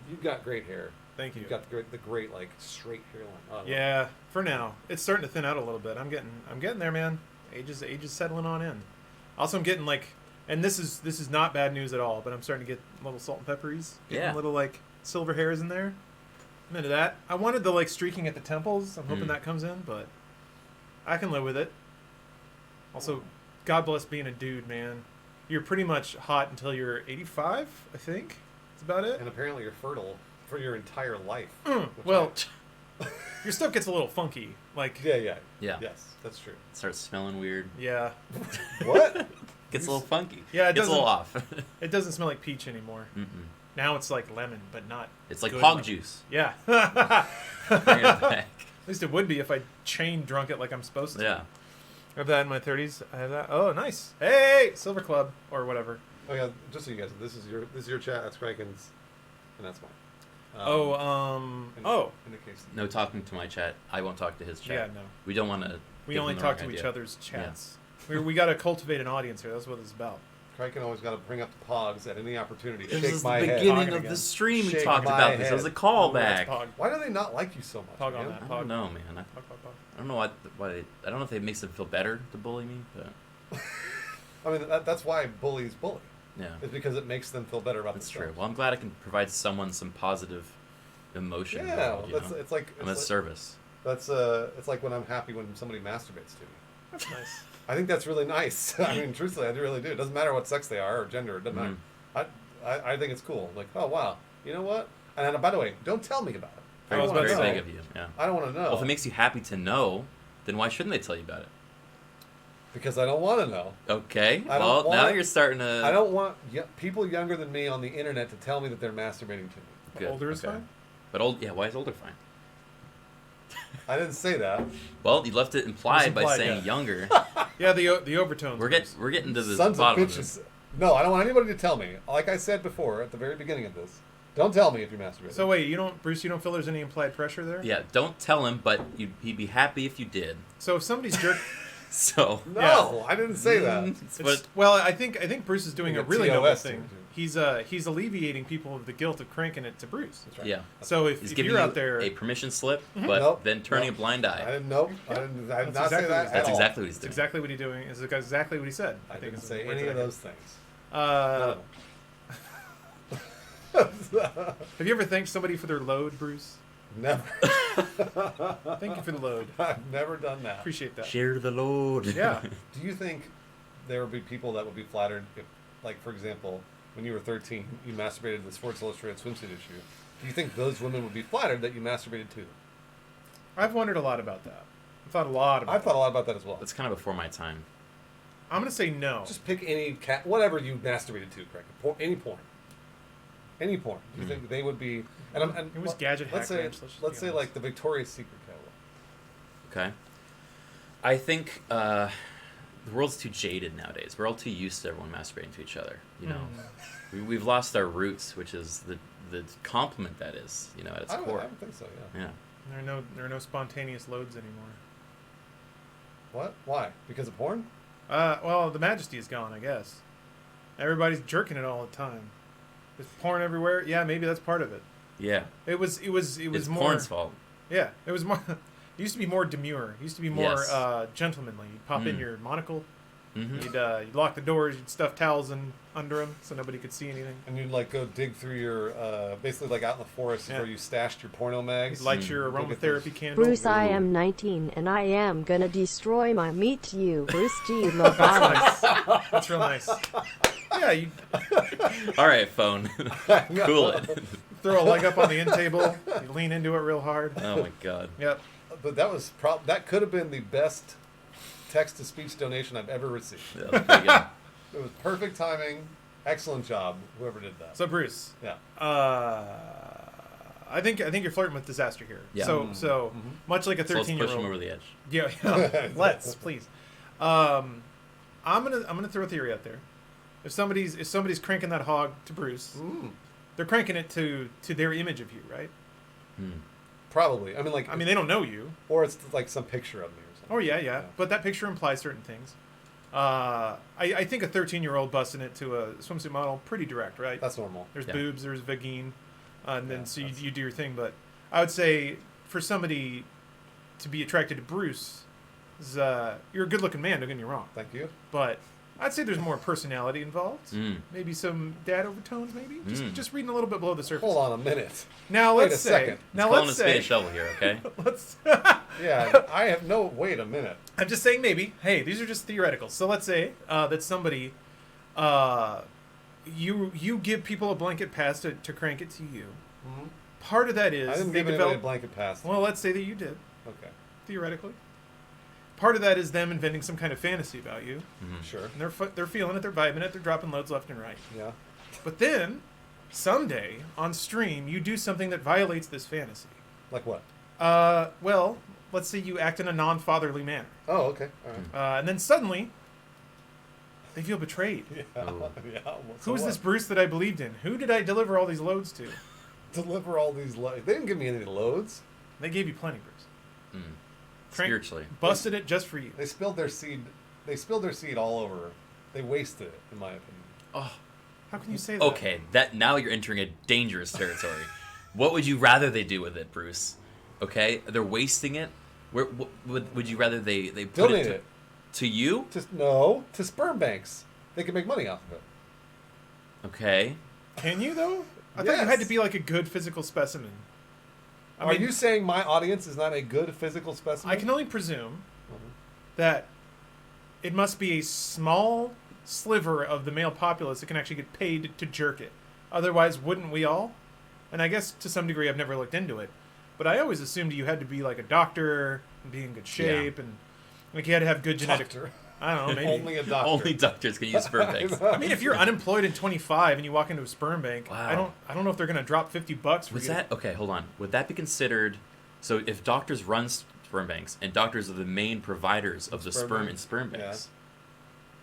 You've got great hair. Thank you. You've got the great like straight hairline. Oh, I love it. Yeah, for now. It's starting to thin out a little bit. I'm getting there, man. Age is settling on in. Also, I'm getting like, and this is not bad news at all, but I'm starting to get little salt and pepperies. Getting Yeah. little like silver hairs in there. I'm into that. I wanted the like streaking at the temples. I'm hoping Mm. that comes in, but I can live with it. Also, God bless being a dude, man. You're pretty much hot until you're 85, I think. That's about it. And apparently you're fertile for your entire life. Mm, which well, your stuff gets a little funky. Like, yeah. Yeah. Yes, that's true. It starts smelling weird. yeah. What? Gets a little funky. Yeah, it Gets a little doesn't- off. It doesn't smell like peach anymore. Mm-mm. Now it's like lemon, but not. It's like good hog lemon. juice. Yeah. At Bring it back. least it would be if I chain drunk it like I'm supposed to. Yeah. I have that in my 30s. I have that. Oh, nice. Hey, Silver Club or whatever. Oh yeah, just so you guys, this is your chat. That's Criken's, and that's mine. In the case. No talking to my chat. I won't talk to his chat. Yeah, no. We don't want to. We only talk to each other's chats. We got to cultivate an audience here. That's what it's about. Criken always got to bring up the pogs at any opportunity. This Shake is my the head. beginning Pogging of again. the stream. We Shake talked my about this. It was a head. Oh, that's callback. Pog. Why do they not like you so much? Pog on man? that. I don't know, man. Pog, pog, pog. I don't know why. I don't know if it makes them feel better to bully me, but I mean, that's why bullies bully. yeah, It's because it makes them feel better about that's themselves. true. Well, I'm glad I can provide someone some positive emotion. Yeah, involved, you that's know? it's like I'm a service. that's it's like when I'm happy when somebody masturbates to me. That's nice. I think that's really nice. I mean, truthfully, I really do. It doesn't matter what sex they are or gender. It doesn't matter. I think it's cool. Like, oh wow, you know what? And then, by the way, don't tell me about it. I I was don't about want to to Very say. big know. of you. Yeah. I don't want to know. Well, if it makes you happy to know, then why shouldn't they tell you about it? Because I don't want to know. Okay. I don't Well, now want- you're starting to. I don't want people younger than me on the internet to tell me that they're masturbating to me. Good, Older is okay. fine. But old. Yeah. Why is older fine? I didn't say that. Well, you left it implied by implied, saying yeah. younger. Yeah, the overtones. We're getting to the Sons of bottom of this. bitches. No, I don't want anybody to tell me. Like I said before at the very beginning of this, don't tell me if you're masturbating. So wait, Bruce, you don't feel there's any implied pressure there? Yeah. Don't tell him, but he'd be happy if you did. So if somebody's jerk, So. no, I didn't say that. But well, I think Bruce is doing Like a a really noble TOS thing. thing. He's alleviating people of the guilt of cranking it to Bruce. That's right. yeah. So He's if giving you're you out there, a permission slip, but Nope, then turning nope. a blind I eye. didn't know. I did not That's say exactly that. what- at That's all. exactly what he's that's doing. exactly what he's doing. Is exactly what he said. I think didn't is say the words any I of heard. those things. Have you ever thanked somebody for their load, Bruce? Never. Thank you for the load. I've never done that. Appreciate that. Share the load. Yeah. Do you think there would be people that would be flattered if, like, for example, when you were 13, you masturbated to the Sports Illustrated swimsuit issue? Do you think those women would be flattered that you masturbated to them? I've wondered a lot about that. I've thought a lot about I've thought a lot about that as well. That's kind of before my time. I'm going to say no. Just pick any cat, whatever you masturbated to, correct? Any porn. Any porn. Do you think they would be? And It was Gadget let's Hack say, Ranch, let's let's be say honest. like the Victoria's Secret catalog. Okay. I think the world's too jaded nowadays. We're all too used to everyone masturbating to each other. You know, we've lost our roots, which is the compliment that is. You know, at its I core. don't think so. Yeah. Yeah. There are no spontaneous loads anymore. What? Why? Because of porn? Well, the majesty is gone, I guess. Everybody's jerking it all the time. There's porn everywhere. Yeah, maybe that's part of it. Yeah. It was It's more. porn's fault. Yeah, it was more. It used to be more demure. It used to be more Yes. gentlemanly. You'd pop in your monocle. Mm-hmm. You'd lock the doors. You'd stuff towels under them so nobody could see anything. And you'd like go dig through your, basically like out in the forest Yeah. where you stashed your porno mags. You'd light your Go get those- aromatherapy candle. Bruce, I am 19 and I am gonna destroy my meat to you. Bruce G. Lovato. That's real nice. Yeah, you All right, phone. Cool it. throw a leg up on the end table. You lean into it real hard. Oh my god. Yep. But that was that could have been the best text-to-speech donation I've ever received. Yeah, that was pretty good. It was perfect timing. Excellent job, whoever did that. So Bruce, Yeah. I think you're flirting with disaster here. Yeah. So much like a So let's push him 13-year-old. over the edge. Yeah, let's please. I'm gonna throw a theory out there. If somebody's cranking that hog to Bruce, they're cranking it to their image of you, right? Probably. I mean, they don't know you. or it's like some picture of me or something. Oh yeah. But that picture implies certain things. I think a 13-year-old busting it to a swimsuit model, pretty direct, right? That's normal. There's Yeah. boobs, there's vagine, and then Yeah, so you do your thing. But I would say for somebody to be attracted to Bruce, you're a good-looking man. Don't get me wrong, Thank you. but I'd say there's more personality involved. Mm. Maybe some dad overtones. Maybe Mm. just reading a little bit below the surface. Hold on a minute. Now Wait let's a say. second. Now Calling let's a spade a say. shovel here, okay? Let's. Yeah, I have no. Wait a minute. I'm just saying maybe. Hey, these are just theoretical. So let's say that somebody, you give people a blanket pass to crank it to you. Mhm. Part of that is I didn't they give anybody a develop. blanket pass. Well, let's say that you did Okay, theoretically. Part of that is them inventing some kind of fantasy about you, sure. and they're feeling it, they're vibing it, they're dropping loads left and right. Yeah. But then, someday on stream, you do something that violates this fantasy. Like what? Well, let's say you act in a non-fatherly manner, Oh, okay. All right. and then suddenly they feel betrayed. Yeah. Oh. Yeah. Well, so Who is what? this Bruce that I believed in? Who did I deliver all these loads to? Deliver all these loads. They didn't give me any loads. They gave you plenty, Bruce. Mm. Crank- Spiritually. Busted it just for you. They spilled their seed. They spilled their seed all over. They wasted it, in my opinion. Oh, How can you say that? okay. That now you're entering a dangerous territory. What would you rather they do with it, Bruce? Okay, they're wasting it. Where would you rather they put Donate it it. to you? To sperm banks. They can make money off of it. Okay. Can you though? I thought you had to be like a good physical specimen. Are you saying my audience is not a good physical specimen? I can only presume Mhm. that it must be a small sliver of the male populace that can actually get paid to jerk it. Otherwise, wouldn't we all? And I guess to some degree, I've never looked into it, but I always assumed you had to be like a doctor and be in good shape, and like you had to have good genetic. Doctor. I don't know, maybe. Only a doctor. Only doctors can use sperm banks. I mean, if you're unemployed at 25 and you walk into a sperm bank, Wow. I don't know if they're gonna drop $50 for Was you. that okay? Hold on. Would that be considered? So if doctors run sperm banks and doctors are the main providers of the Sperm sperm bank? and sperm banks,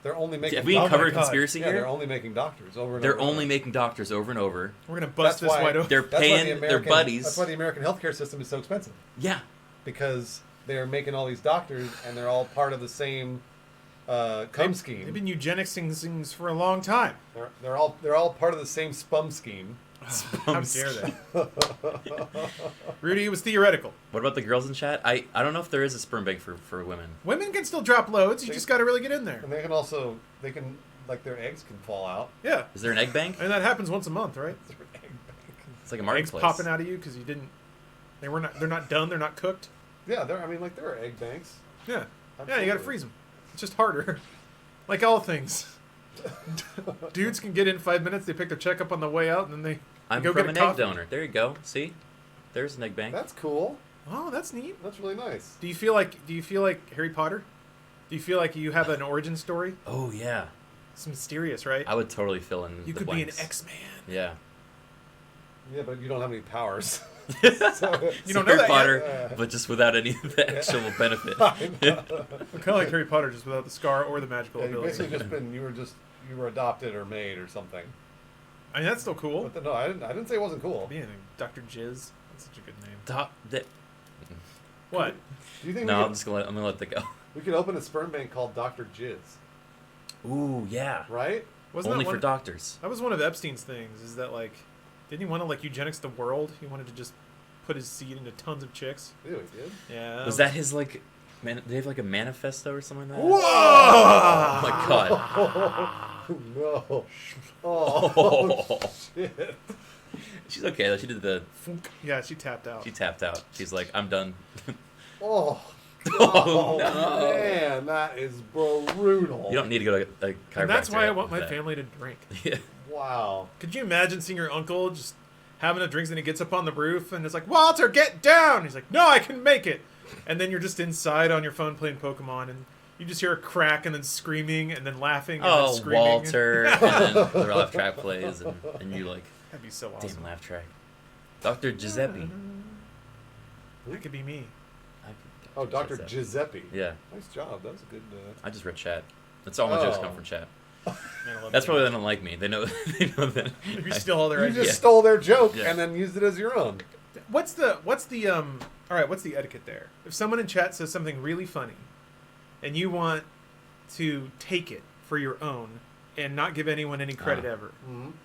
They're only making. have we Oh my uncovered a God. conspiracy Yeah, they're here? only making doctors over and They're over. only making doctors over and over. We're gonna bust That's this why- wide open. They're That's why paying the their American, buddies. That's why the American healthcare system is so expensive, Yeah. because they are making all these doctors, and they're all part of the same cum scheme. They've been eugenicsing things for a long time. They're all part of the same spum scheme. How dare they? Rudy, it was theoretical. What about the girls in chat? I don't know if there is a sperm bank for women. Women can still drop loads. You just got to really get in there. And they can like their eggs can fall out. Yeah, Is there an egg bank? and that happens once a month, right? Their egg bank. It's like a Eggs marketplace. popping out of you because you didn't. They're not done. They're not cooked. Yeah, there are egg banks. Yeah, yeah. You got to Absolutely. freeze them. It's just harder. Like all things. Dudes can get in 5 minutes. They pick their check up on the way out, and then they I'm go from get an a egg coffee. donor. There you go. See, there's an egg bank. That's cool. Oh, that's neat. That's really nice. Do you feel like Harry Potter? Do you feel like you have an origin story? Oh yeah, It's mysterious, right? I would totally fill in You the could blanks. be an X-Man. Yeah. Yeah, but you don't have any powers. You So don't know Harry that Potter, yet. but just without any of the actual benefit. Kind of like Harry Potter, just without the scar or the magical Yeah, you ability. basically you were adopted or made or something. I mean, that's still cool. But no, I didn't say it wasn't cool. Being Dr. Jizz, that's such a good name. What? Do you think No, we, I'm gonna let that go. we could open a sperm bank called Dr. Jizz, Ooh yeah. right? Wasn't Only that for one, doctors. That was one of Epstein's things. Is that like, didn't he want to like eugenics the world? He wanted to just put his seed into tons of chicks. Ew, he did. Yeah. Was that his like? Man, they have like a manifesto or something like that. Whoa! Oh my god. No. Oh, shit. She's okay though. She did the. Yeah, she tapped out. She tapped out. She's like, I'm done. Oh. Oh, God. no. Man, that is brutal. You don't need to go to a chiropractor. And that's why I want with my that. family to drink. Yeah. Wow. Could you imagine seeing your uncle just having a drink, and he gets up on the roof and it's like, Walter, get down! He's like, no, I can make it. And then you're just inside on your phone playing Pokemon, and you just hear a crack, and then screaming, and then laughing, and then Oh, screaming. Walter, and then the laugh track plays, and you like, That'd be so awesome. damn laugh track. Dr. Giuseppe. That could be me. Oh, Dr. Giuseppe. Yeah, Nice job. That was a good. I just read chat. That's all my jokes come Oh. from chat. Man, I love That's that. why they don't like me. They know. They know that. You steal all their You ideas. just stole their joke Yeah. and then used it as your own. what's the all right, what's the etiquette there? If someone in chat says something really funny, and you want to take it for your own and not give anyone any credit ever,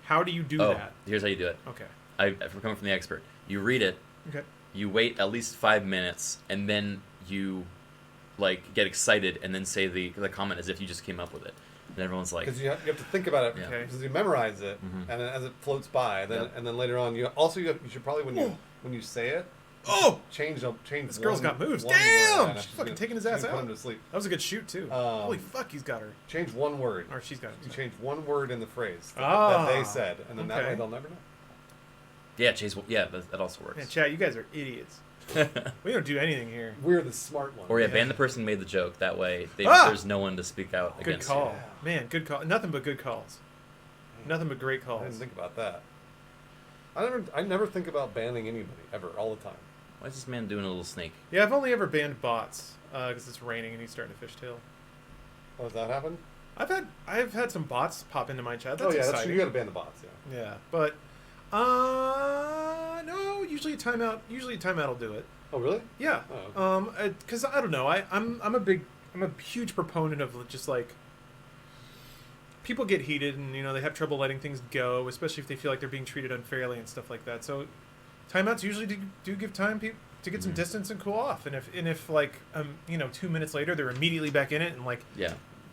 how do you do that? Here's how you do it. Okay. I'm coming from the expert. You read it. Okay. You wait at least 5 minutes, and then you like get excited, and then say the comment as if you just came up with it, and everyone's like, Because you have to think about it, Okay. because you memorize it, and then as it floats by, then and then later on, you should probably when you say it, Oh, change. this girl's got moves. one Damn, word. she's fucking taking his ass Put him out. to sleep. That was a good shoot too. Holy fuck, he's got her. Change one word. Or she's got You her. change one word in the phrase Ah, that they said, and then that okay. way they'll never know. yeah, Chase. Yeah, that also works. Man, chat, you guys are idiots. We don't do anything here. We're the smart ones. Or ban the person who made the joke. That way, Ah! there's no one to speak out Good against. call. Man, good call. Nothing but good calls. Nothing but great I calls. didn't think about that. I never think about banning anybody ever, all the time. Why is this man doing a little snake? Yeah, I've only ever banned bots because it's raining and he's starting to fishtail. Oh, has that happened? I've had some bots pop into my chat. That's oh yeah, exciting. that's true. You got to ban the bots. Yeah. Yeah, but no. Usually a timeout will do it. Oh really? Yeah. Oh. Because I don't know. I'm a huge proponent of just like people get heated and they have trouble letting things go, especially if they feel like they're being treated unfairly and stuff like that. So timeouts usually do give time to get some distance and cool off. And if like 2 minutes later they're immediately back in it and like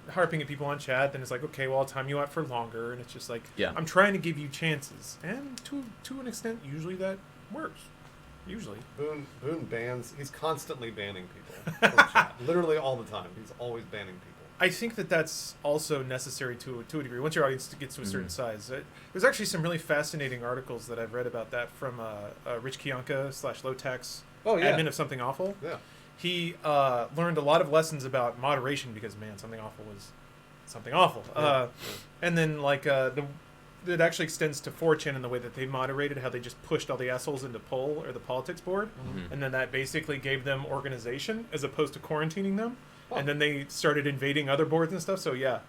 harping at people on chat, then it's like, okay, well, I'll time you out for longer. And it's just like, I'm trying to give you chances, and to an extent, usually that works. Usually. Boone bans. He's constantly banning people from chat. Literally all the time. He's always banning people. I think that's also necessary to a degree. Once your audience gets to a certain size, there's actually some really fascinating articles that I've read about that from Rich Kiyonka / Low-Tax admin of Something Awful. Yeah. He learned a lot of lessons about moderation because Something Awful was something awful. And then it actually extends to 4chan in the way that they moderated, how they just pushed all the assholes into poll or the politics board, and then that basically gave them organization as opposed to quarantining them. And then they started invading other boards and stuff. So yeah,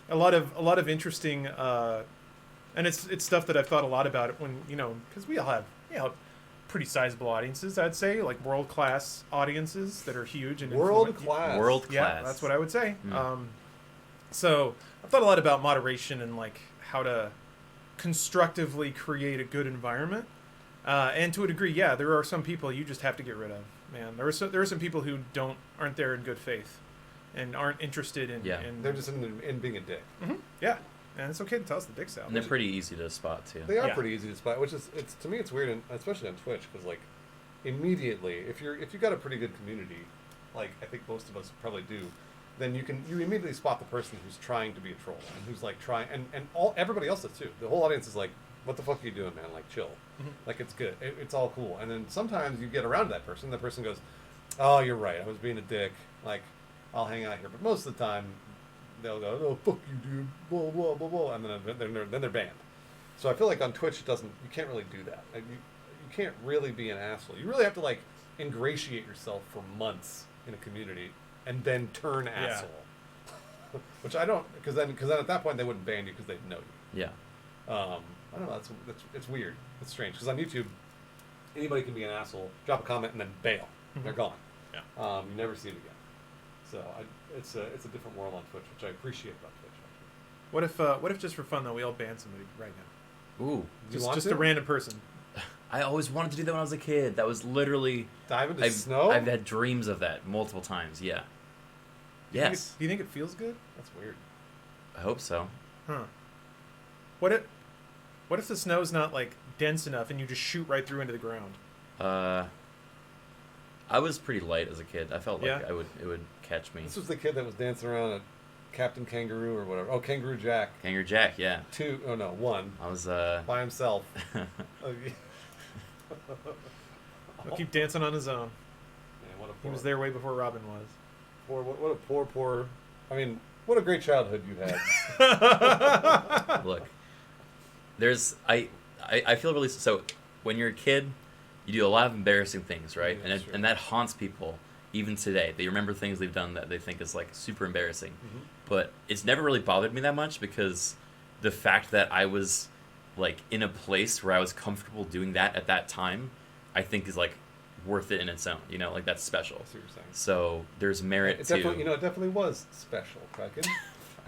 a lot of interesting, and it's stuff that I've thought a lot about it when because we all have pretty sizable audiences. I'd say like world class audiences that are huge and World class. Yeah, that's what I would say. So I've thought a lot about moderation and like how to constructively create a good environment. And to a degree, there are some people you just have to get rid of. Man, there are some people who aren't there in good faith, and aren't interested in. They're just in being a dick. Yeah, and it's okay to toss the dicks out. And they're pretty easy to spot too. They are pretty easy to spot, which is to me it's weird, and especially on Twitch, because like immediately if you've got a pretty good community, like I think most of us probably do, then you immediately spot the person who's trying to be a troll and who's like trying, and everybody else does too. The whole audience is like, what the fuck are you doing, man? Like, chill. Like, it's good. It's all cool. And then sometimes you get around to that person. The person goes, oh, you're right. I was being a dick. Like, I'll hang out here. But most of the time, they'll go, oh, fuck you, dude. Blah, blah, blah, blah. And then they're banned. So I feel like on Twitch, you can't really do that. Like, you can't really be an asshole. You really have to, like, ingratiate yourself for months in a community and then turn asshole. Which I don't, because then at that point, they wouldn't ban you because they'd know you. Yeah. I don't know. It's weird. It's strange because on YouTube, anybody can be an asshole, drop a comment, and then bail. They're gone. Yeah. You never see it again. So it's a different world on Twitch, which I appreciate about Twitch. Actually. What if just for fun though we all ban somebody right now? Ooh. Just a random person. I always wanted to do that when I was a kid. That was literally Dive into snow. I've had dreams of that multiple times. Yeah. Yes. Do you think it feels good? That's weird. I hope so. Huh. What if the snow's not like dense enough and you just shoot right through into the ground? I was pretty light as a kid. I felt like it would catch me. This was the kid that was dancing around at Captain Kangaroo or whatever. Oh, Kangaroo Jack. Kangaroo Jack, yeah. One. I was by himself. He'll keep dancing on his own. Man, he was there way before Robin was. What a poor. I mean, what a great childhood you had. Look, I feel really so. When you're a kid, you do a lot of embarrassing things, right? Yeah, and that haunts people even today. They remember things they've done that they think is like super embarrassing. But it's never really bothered me that much because the fact that I was like in a place where I was comfortable doing that at that time I think is like worth it in its own. You know, like that's special. I see what you're saying. So there's merit It to. definitely, it definitely was special, Criken.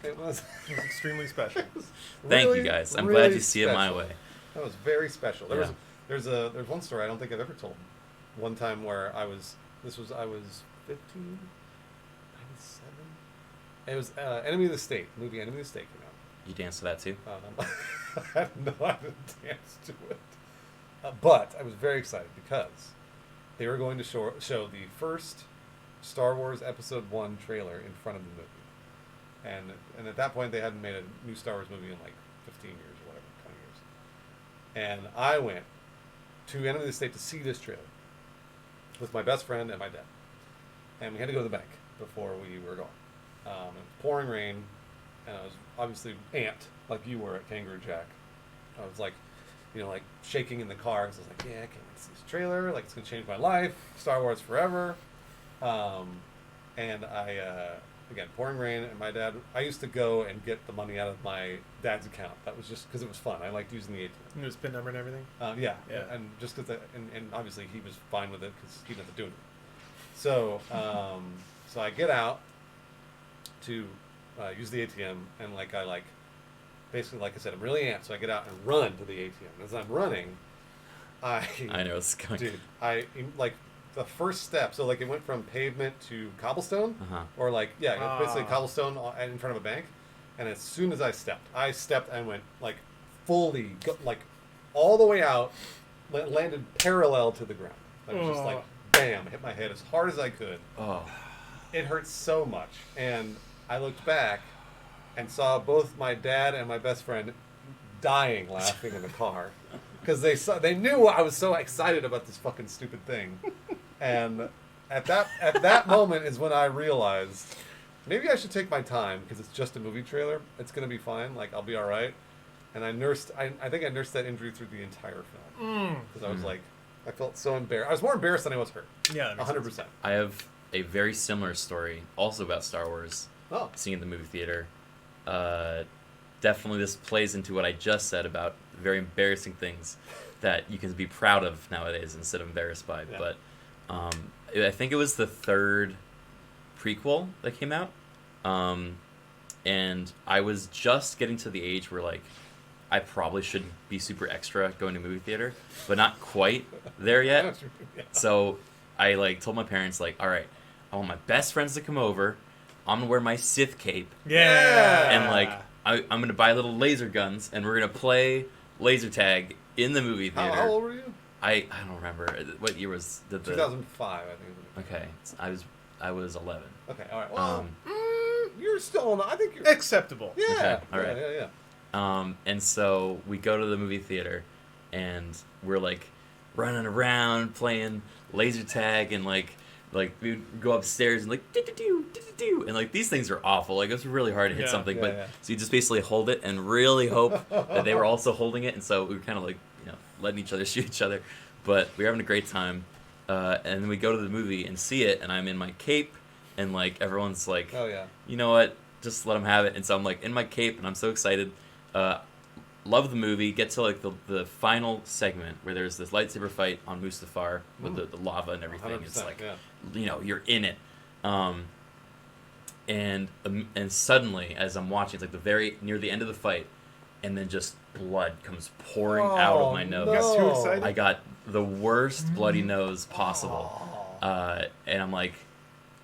It was. It was extremely special. Thank really, you guys. I'm really glad you see it my special. way. That was very special. Yeah. There's one story I don't think I've ever told. One time where I was 15, 97. It was Enemy of the State. Movie Enemy of the State came out. You dance to that too? I have no idea to dance to it. But I was very excited because they were going to show the first Star Wars Episode 1 trailer in front of the movie. And at that point, they hadn't made a new Star Wars movie in like 15 years or whatever, 20 years. And I went to Enemy of the State to see this trailer with my best friend and my dad. And we had to go to the bank before we were going. It was pouring rain, and I was obviously amped, like you were at Kangaroo Jack. I was like, like shaking in the car. I was like, yeah, I can't wait to see this trailer. Like, it's going to change my life. Star Wars forever. And again, pouring rain, and my dad, I used to go and get the money out of my dad's account. That was just because it was fun. I liked using the ATM. You know his PIN number and everything? Yeah. Yeah. And just because, and obviously he was fine with it because he didn't have to do it. So, so I get out to use the ATM, and basically, like I said, I'm really amped, so I get out and run to the ATM. As I'm running, I know it's going. Dude, the first step, so it went from pavement to cobblestone, or basically cobblestone in front of a bank. And as soon as I stepped and went fully, all the way out, landed parallel to the ground. I was just bam, hit my head as hard as I could. Oh. It hurt so much. And I looked back and saw both my dad and my best friend dying laughing in the car. Because they knew I was so excited about this fucking stupid thing. And at that moment is when I realized maybe I should take my time because it's just a movie trailer. It's going to be fine. I'll be all right. And I think I nursed that injury through the entire film. Because I was I felt so embarrassed. I was more embarrassed than I was hurt. Yeah, 100%. I have a very similar story also about Star Wars. Oh. Seeing it in the movie theater. Definitely this plays into what I just said about very embarrassing things that you can be proud of nowadays instead of embarrassed by. Yeah. But I think it was the third prequel that came out. And I was just getting to the age where I probably shouldn't be super extra going to movie theater, but not quite there yet. Yeah. So I told my parents all right, I want my best friends to come over. I'm gonna wear my Sith cape. Yeah. And I'm gonna buy little laser guns, and we're gonna play laser tag in the movie theater. How old were you? I don't remember what year was the 2005, I think. Okay, I was 11. Okay, all right. Well, you're still I think you're acceptable. Yeah. Okay, all right. Yeah. And so we go to the movie theater, and we're running around playing laser tag, and we go upstairs and do, and these things are awful. It's really hard to hit something, but so you just basically hold it and really hope that they were also holding it, and so we were kind of letting each other shoot each other, but we were having a great time. And then we go to the movie and see it, and I'm in my cape, and everyone's oh yeah, you know what, just let them have it. And so I'm in my cape, and I'm so excited. Love the movie. Get to the final segment where there's this lightsaber fight on Mustafar with the lava and everything. It's you're in it. And suddenly as I'm watching, it's the very near the end of the fight, and then just blood comes pouring out of my nose. No. You got too excited? I got the worst bloody nose possible. And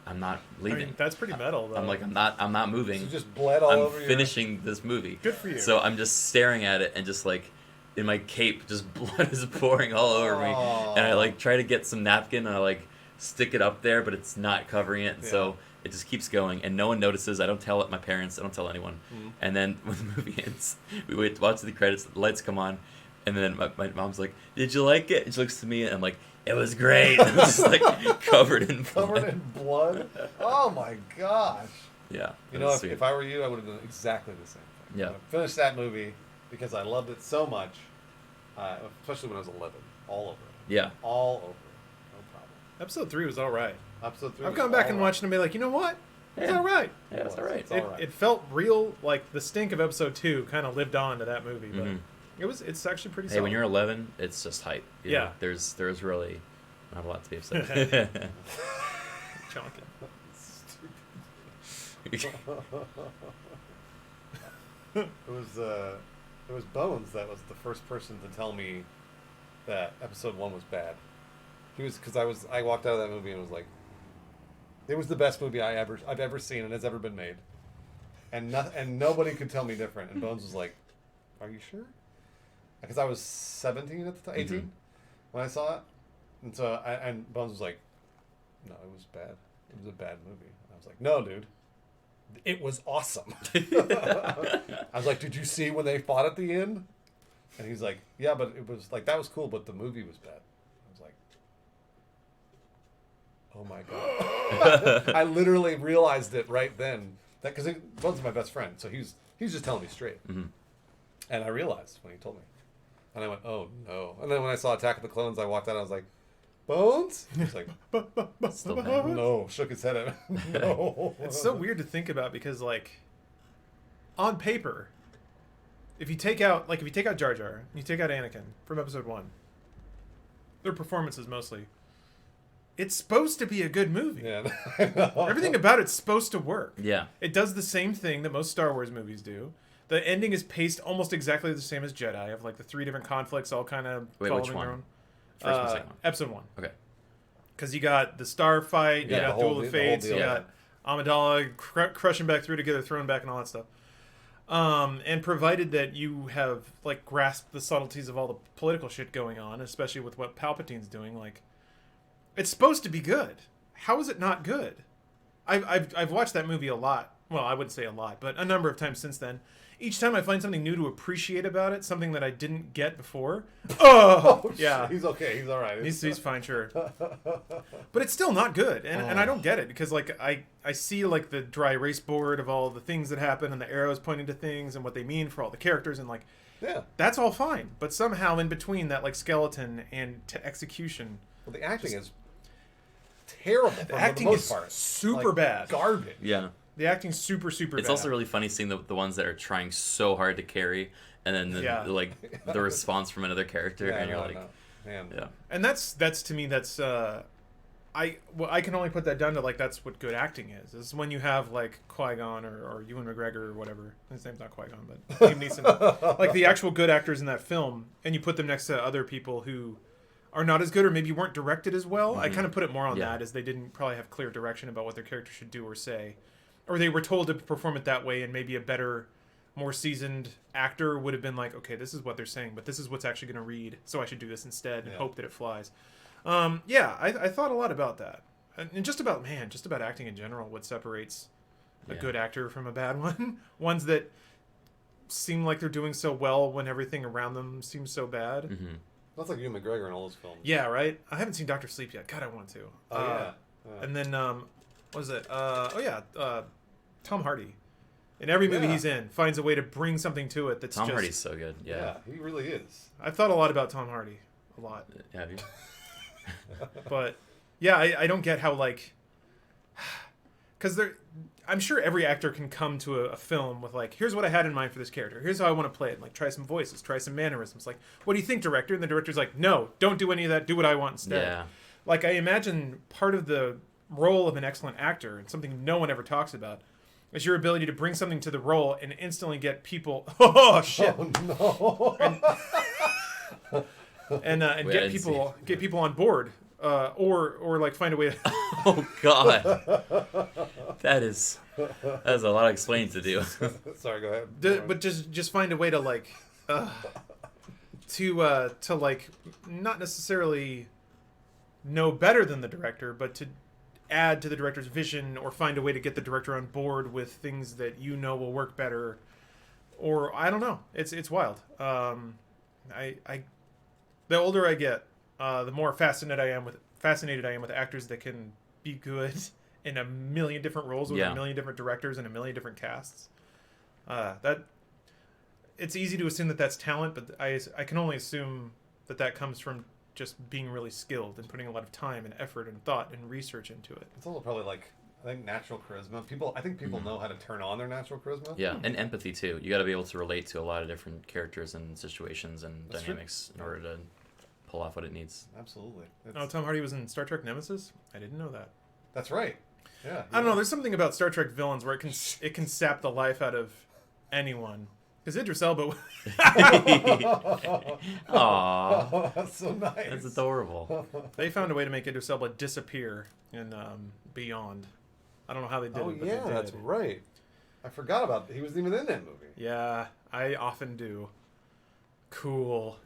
I'm not leaving. I mean, that's pretty metal, though. I'm not moving. So just bled all over I'm finishing this movie. Good for you. So I'm just staring at it, and just in my cape, just blood is pouring all over me. And I try to get some napkin, and I stick it up there, but it's not covering it. And so it just keeps going, and no one notices. I don't tell my parents. I don't tell anyone. And then when the movie ends, we wait to watch the credits. The lights come on, and then my mom's like, "Did you like it?" And she looks to me, and I'm like, "It was great." I'm just covered in blood. Covered in blood. Oh my gosh. Yeah. You know, if I were you, I would have done exactly the same thing. Yeah. I finished that movie because I loved it so much, especially when I was 11. All over it. Yeah. All over it. No problem. Episode 3 was all right. Episode 3 I've was gone back all and right. watched it and be like, you know what? It's Yeah. all right. Yeah, it's all right. It's all right. It felt real, the stink of episode 2 kind of lived on to that movie, but It's actually pretty. Hey, solid. when you're 11, it's just hype. You know, Yeah. there's really not a lot to be upset. Chunking. It was Bones that was the first person to tell me that episode 1 was bad. He was because I walked out of that movie and was like, it was the best movie I've ever seen and has ever been made, and nobody could tell me different. And Bones was like, "Are you sure?" Because I was 17 at the time, 18 when I saw it, and Bones was like, "No, it was bad. It was a bad movie." And I was like, "No, dude, it was awesome." I was like, "Did you see when they fought at the end?" And he's like, "Yeah, but it was like that was cool, but the movie was bad." I was like, "Oh my god!" I literally realized it right then that because Bones is my best friend, so he's just telling me straight, and I realized when he told me, and I went, "Oh no!" And then when I saw Attack of the Clones, I walked out, I was like, "Bones?" He was like, Still bad. "No," shook his head at me. No. It's so weird to think about because, like, on paper, if you take out Jar Jar, and you take out Anakin from episode 1, their performances mostly, it's supposed to be a good movie. Yeah, I know. Everything about it's supposed to work. Yeah. It does the same thing that most Star Wars movies do. The ending is paced almost exactly the same as Jedi, of like the 3 different conflicts all kind of Wait, following which one? their own. First and second one. Episode 1. Okay. Because you got the Star fight, you Yeah, got the whole Duel of deal- the whole Fates, deal, you yeah. got Amidala crushing back through together, thrown back, and all that stuff. And provided that you have like grasped the subtleties of all the political shit going on, especially with what Palpatine's doing, like it's supposed to be good. How is it not good? I've watched that movie a lot. Well, I wouldn't say a lot, but a number of times since then. Each time I find something new to appreciate about it, something that I didn't get before. Oh, yeah. He's okay. He's all right. He's fine, sure. But it's still not good, and I don't get it because like I see like the dry erase board of all the things that happen and the arrows pointing to things and what they mean for all the characters and like Yeah. that's all fine. But somehow in between that like skeleton and to execution, Well, the acting is terrible. the acting most is part. super Like, bad. Garbage. Yeah. The acting's super bad. It's also really funny seeing the ones that are trying so hard to carry, and then the response from another character, Yeah, and you're no, like, no. Man. yeah, And that's to me I can only put that down to like that's what good acting is when you have like Qui-Gon or Ewan McGregor or whatever, his name's not Qui-Gon but Liam Neeson, like the actual good actors in that film, and you put them next to other people who are not as good or maybe weren't directed as well. I kind of put it more on that as they didn't probably have clear direction about what their character should do or say, or they were told to perform it that way, and maybe a better, more seasoned actor would have been like, okay, this is what they're saying, but this is what's actually going to read, so I should do this instead and hope that it flies. I thought a lot about that, and just about acting in general. What separates a good actor from a bad one? Ones that seem like they're doing so well when everything around them seems so bad. Mm-hmm. That's like Ewan McGregor in all those films. Yeah, right. I haven't seen Dr. Sleep yet. God, I want to. Oh, yeah. And then what was it? Tom Hardy. In every movie he's in, finds a way to bring something to it that's Tom just... Hardy's so good. Yeah. He really is. I've thought a lot about Tom Hardy. A lot. Have you? But, yeah, I don't get how, like... Because I'm sure every actor can come to a film with, like, here's what I had in mind for this character. Here's how I want to play it. And, like, try some voices. Try some mannerisms. Like, what do you think, director? And the director's like, no, don't do any of that. Do what I want instead. Yeah. Like, I imagine part of the role of an excellent actor, and something no one ever talks about, is your ability to bring something to the role and instantly get people... Oh, shit! Oh, no. And Wait, I didn't get people on board. Or like find a way to... Oh God, that's a lot of explaining to do. Sorry, go ahead. But just find a way to like... to like not necessarily know better than the director, but to add to the director's vision, or find a way to get the director on board with things that you know will work better, or I don't know. It's wild. The older I get, the more fascinated I am with actors that can be good in a million different roles with a million different directors and a million different casts. That it's easy to assume that that's talent, but I can only assume that comes from just being really skilled and putting a lot of time and effort and thought and research into it. It's also probably like I think natural charisma. I think people know how to turn on their natural charisma. Yeah, and empathy too. You got to be able to relate to a lot of different characters and situations and That's dynamics in order to pull off what it needs. Absolutely. Oh, Tom Hardy was in Star Trek Nemesis? I didn't know that. That's right. Yeah. I don't know. There's something about Star Trek villains where it can sap the life out of anyone. Because Idris Elba... Aww, Oh, that's so nice. that's adorable. They found a way to make Idris Elba disappear in Beyond. I don't know how they did Oh it, but yeah, they did. that's right. I forgot about that. He wasn't even in that movie. Yeah, I often do. Cool.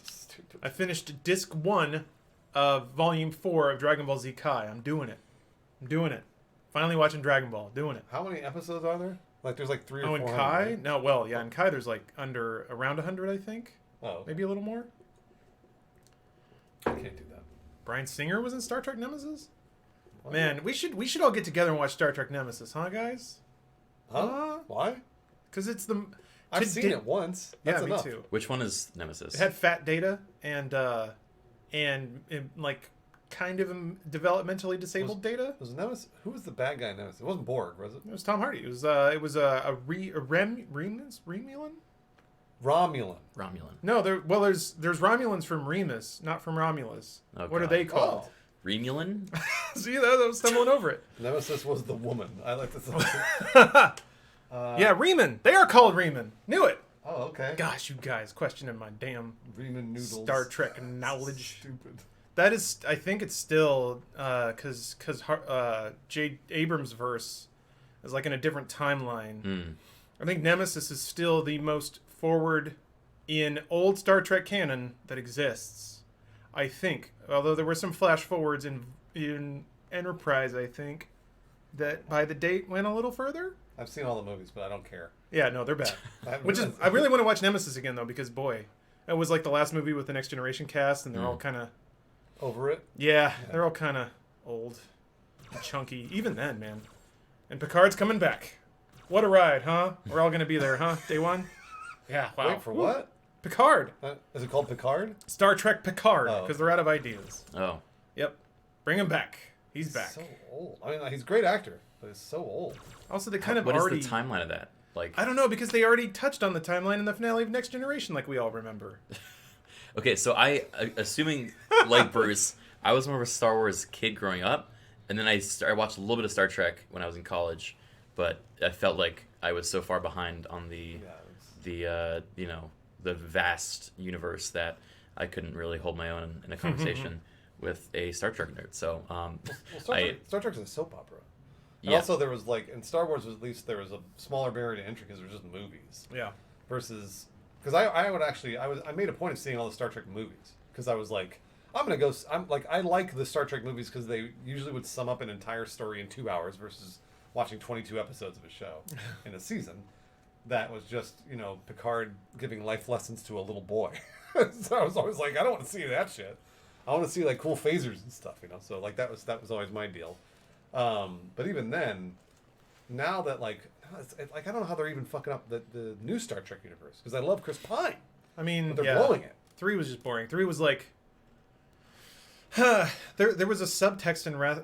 Stupid. I finished disc 1 of volume 4 of Dragon Ball Z Kai. I'm doing it. Finally watching Dragon Ball. Doing it. How many episodes are there? Like there's like 3 or 4. Oh, in Kai? No, well, yeah, in Kai there's like around 100, I think. Oh, Maybe a little more. I can't do that. Brian Singer was in Star Trek Nemesis? What? Man, we should all get together and watch Star Trek Nemesis, huh, guys? Huh? Why? Because it's the... I've seen it once. That's Yeah, enough. me too. Which one is Nemesis? It had Fat Data and like kind of developmentally disabled Data. Was Nemesis? Who was the bad guy in Nemesis? It wasn't Borg, was it? It was Tom Hardy. It was a Remulan? Romulan. Romulan. No, there's Romulans from Remus, not from Romulus. Oh, What are God. they called? Oh. Remulan? See, I was stumbling over it. Nemesis was the woman. I like this. Yeah, Reman. They are called Reman. Knew it. Oh, okay. Gosh, you guys questioning my damn Reman noodles. Star Trek knowledge. Stupid. That is, I think it's still because J. Abrams' verse is like in a different timeline. Hmm. I think Nemesis is still the most forward in old Star Trek canon that exists. I think, although there were some flash forwards in Enterprise, I think that by the date went a little further. I've seen all the movies, but I don't care. Yeah, no, they're bad. I I really want to watch Nemesis again though, because boy, it was like the last movie with the Next Generation cast, and they're all kind of over it. yeah, they're all kind of old, and chunky. Even then, man. And Picard's coming back. What a ride, huh? We're all gonna be there, huh? Day one. Yeah. Wow. Wait for what? Picard. Is it called Picard? Star Trek Picard, Oh. because they're out of ideas. Oh. Yep. Bring him back. He's back. So old. I mean, he's a great actor, but he's so old. Also, they kind of What is already. the timeline of that? Like, I don't know, because they already touched on the timeline in the finale of Next Generation, like we all remember. okay, so assuming like Bruce, I was more of a Star Wars kid growing up, and then I watched a little bit of Star Trek when I was in college, but I felt like I was so far behind on the the vast universe that I couldn't really hold my own in a conversation with a Star Trek nerd. So Well, Star Trek is a soap opera. And Yeah. also, there was like in Star Wars, at least there was a smaller barrier to entry because there was just movies. Yeah. Versus, because I made a point of seeing all the Star Trek movies because I was like, I like the Star Trek movies because they usually would sum up an entire story in 2 hours versus watching 22 episodes of a show in a season. That was just, Picard giving life lessons to a little boy. So I was always like, I don't want to see that shit. I want to see like cool phasers and stuff, So like that was always my deal. But even then, now that like I don't know how they're even fucking up the new Star Trek universe because I love Chris Pine, I mean, but they're blowing it. 3 was just boring. 3 was like, there was a subtext in Wrath.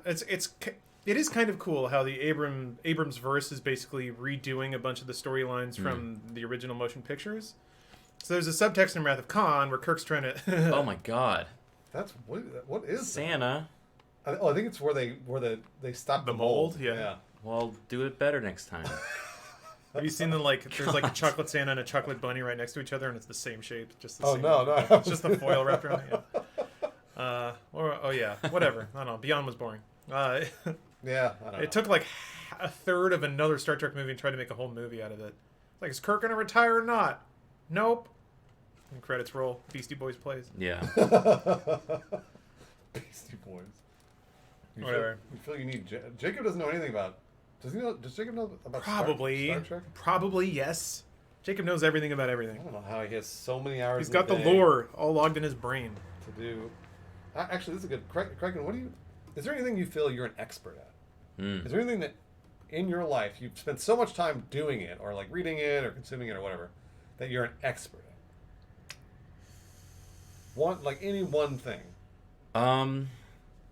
It is kind of cool how the Abrams verse is basically redoing a bunch of the storylines from the original motion pictures. So there's a subtext in Wrath of Khan where Kirk's trying to. oh my God, That's what is that? Santa. I think it's where they stop The mold? Yeah. Well, do it better next time. Have you seen there's like a chocolate Santa and a chocolate bunny right next to each other, and it's the same shape, just the Oh same. no. It's just the foil wrapped around it. Yeah. Whatever. I don't know. Beyond was boring. Yeah, I don't know. It took like a third of another Star Trek movie and tried to make a whole movie out of it. Like, is Kirk gonna retire or not? Nope. And credits roll. Beastie Boys plays. Yeah. Beastie Boys. Whatever. You feel you need Jacob doesn't know anything about. Does Jacob know about Probably. Star Trek? Probably yes. Jacob knows everything about I everything. don't know how he has so many hours. He's in got the day lore all logged in his brain. to do. Actually, this is a good. Criken, is there anything you feel you're an expert at? Is there anything that in your life you've spent so much time doing it, or like reading it, or consuming it, or whatever, that you're an expert at? Any one thing.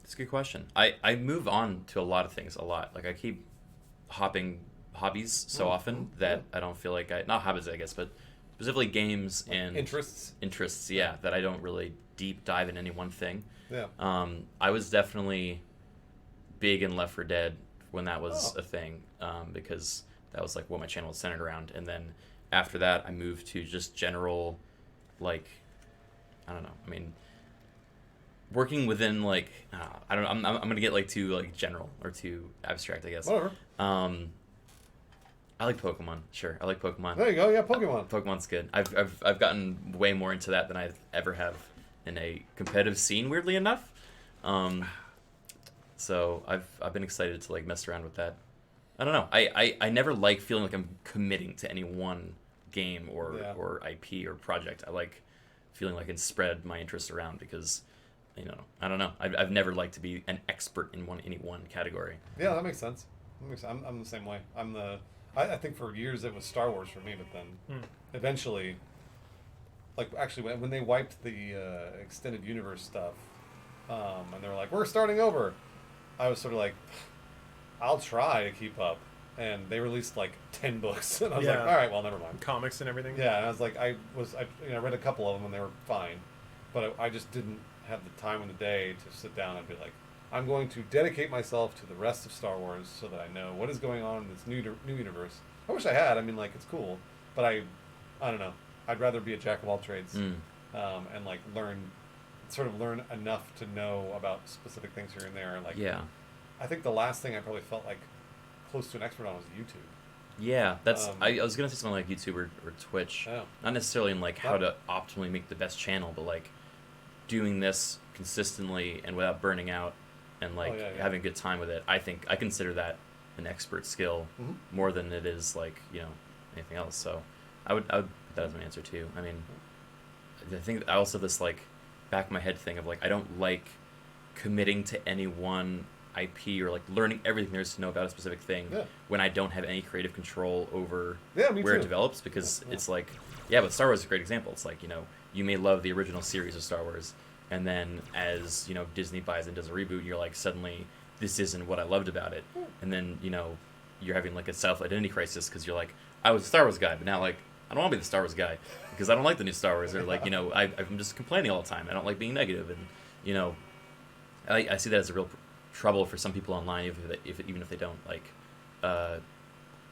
It's a good question. I move on to a lot of things a lot. Like I keep hopping hobbies so often that I don't feel like not hobbies, I guess, but specifically games and interests. Yeah, that I don't really deep dive in any one thing. Yeah. I was definitely big in Left 4 Dead when that was a thing, because that was like what my channel was centered around. And then after that, I moved to just general, like, I don't know. I mean, working within like I don't know. I'm gonna get like too like general or too abstract, I guess. Whatever. I like Pokemon. Sure, I like Pokemon. There you go. Yeah, Pokemon. Pokemon's good. I've gotten way more into that than I ever have in a competitive scene. Weirdly enough, so I've been excited to like mess around with that. I don't know. I never like feeling like I'm committing to any one game or IP or project. I like feeling like I can spread my interests around because, you know, I don't know. I've never liked to be an expert in any one category. Yeah, that makes sense. I'm the same way. I think for years it was Star Wars for me, but then eventually, like actually when they wiped the extended universe stuff, and they were like, we're starting over, I was sort of like, I'll try to keep up. And they released like 10 books, and I was like, all right, well, never mind. Comics and everything. Yeah, and I was like, I read a couple of them and they were fine, but I just didn't have the time in the day to sit down and be like, I'm going to dedicate myself to the rest of Star Wars so that I know what is going on in this new universe. I wish I had. I mean, like, it's cool, but I don't know. I'd rather be a jack of all trades, and like learn enough to know about specific things here and there. Like, I think the last thing I probably felt like close to an expert on was YouTube. Yeah, that's. I was gonna say something like YouTube or Twitch. Yeah. Not necessarily in like how to optimally make the best channel, but like doing this consistently and without burning out, and like having a good time with it. I think I consider that an expert skill more than it is like, you know, anything else. So I would put that as my answer too. I mean, I think I also have this like back of my head thing of like I don't like committing to any one IP or like learning everything there is to know about a specific thing when I don't have any creative control over where it develops, because it's like, but Star Wars is a great example. It's like, you know, you may love the original series of Star Wars, and then as, you know, Disney buys and does a reboot, you're like, suddenly this isn't what I loved about it. And then, you know, you're having like a self-identity crisis because you're like, I was a Star Wars guy, but now like I don't want to be the Star Wars guy because I don't like the new Star Wars, or like, you know, I'm just complaining all the time. I don't like being negative, and, you know, I see that as a real trouble for some people online, even if they don't like,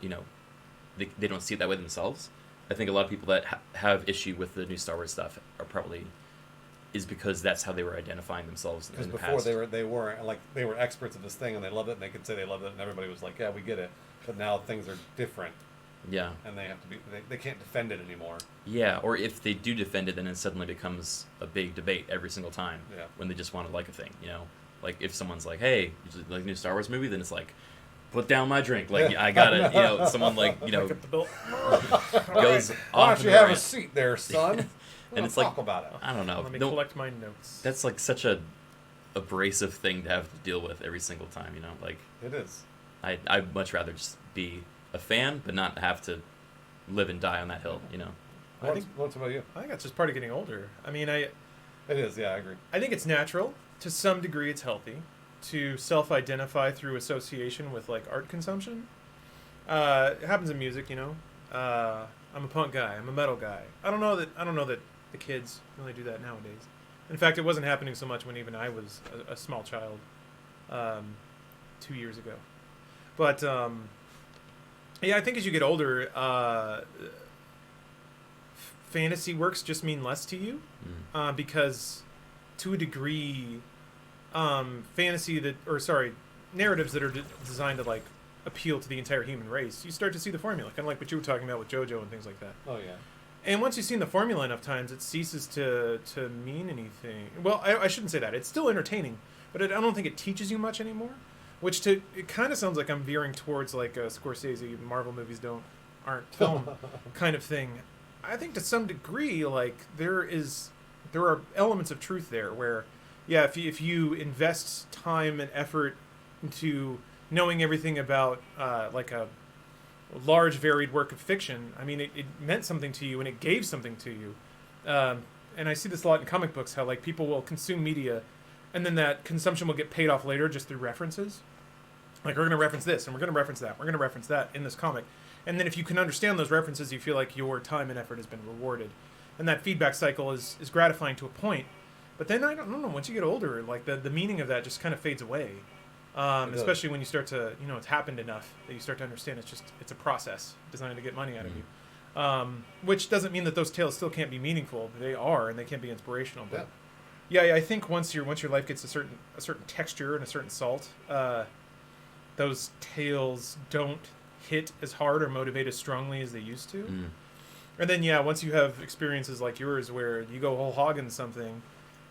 you know, they don't see it that way themselves. I think a lot of people that have issue with the new Star Wars stuff are probably is because that's how they were identifying themselves in the past. Because before they were experts of this thing and they loved it and they could say they loved it and everybody was like, yeah, we get it. But now things are different. Yeah. And they have to be they can't defend it anymore. Yeah, or if they do defend it, then it suddenly becomes a big debate every single time. Yeah. When they just want to like a thing, you know. Like if someone's like, "Hey, you like the new Star Wars movie?" then it's like, "Put down my drink." Like I gotta, you know, someone like, you know, goes off. Why don't you have a seat there, son? And it's talk like, about it. I don't know. Let me collect my notes. That's like such a abrasive thing to have to deal with every single time. You know, like it is. I'd much rather just be a fan, but not have to live and die on that hill. You know. What's about you? I think that's just part of getting older. I mean, It is. Yeah, I agree. I think it's natural. To some degree, it's healthy to self-identify through association with like art consumption. It happens in music, you know. I'm a punk guy. I'm a metal guy. I don't know that the kids really do that nowadays. In fact, it wasn't happening so much when even I was a small child 2 years ago. But yeah, I think as you get older, fantasy works just mean less to you because, to a degree, narratives that are designed to like appeal to the entire human race, you start to see the formula, kind of like what you were talking about with JoJo and things like that. Oh yeah. And once you've seen the formula enough times, it ceases to mean anything. Well, I shouldn't say that. It's still entertaining, but I don't think it teaches you much anymore. It kind of sounds like I'm veering towards like a Scorsese Marvel movies aren't film kind of thing. I think to some degree, like there are elements of truth there where, yeah, if you invest time and effort into knowing everything about like a large varied work of fiction, I mean, it meant something to you and it gave something to you. And I see this a lot in comic books, how like people will consume media and then that consumption will get paid off later just through references. Like, we're going to reference this, and we're going to reference that. We're going to reference that in this comic. And then if you can understand those references, you feel like your time and effort has been rewarded. And that feedback cycle is gratifying to a point. But then, I don't know, once you get older, like, the meaning of that just kind of fades away. Especially when you start to, it's happened enough that you start to understand it's a process designed to get money out of you. Which doesn't mean that those tales still can't be meaningful. They are, and they can be inspirational. But yeah, I think once your life gets a certain texture and a certain salt, those tales don't hit as hard or motivate as strongly as they used to. And then, once you have experiences like yours where you go whole hog in something,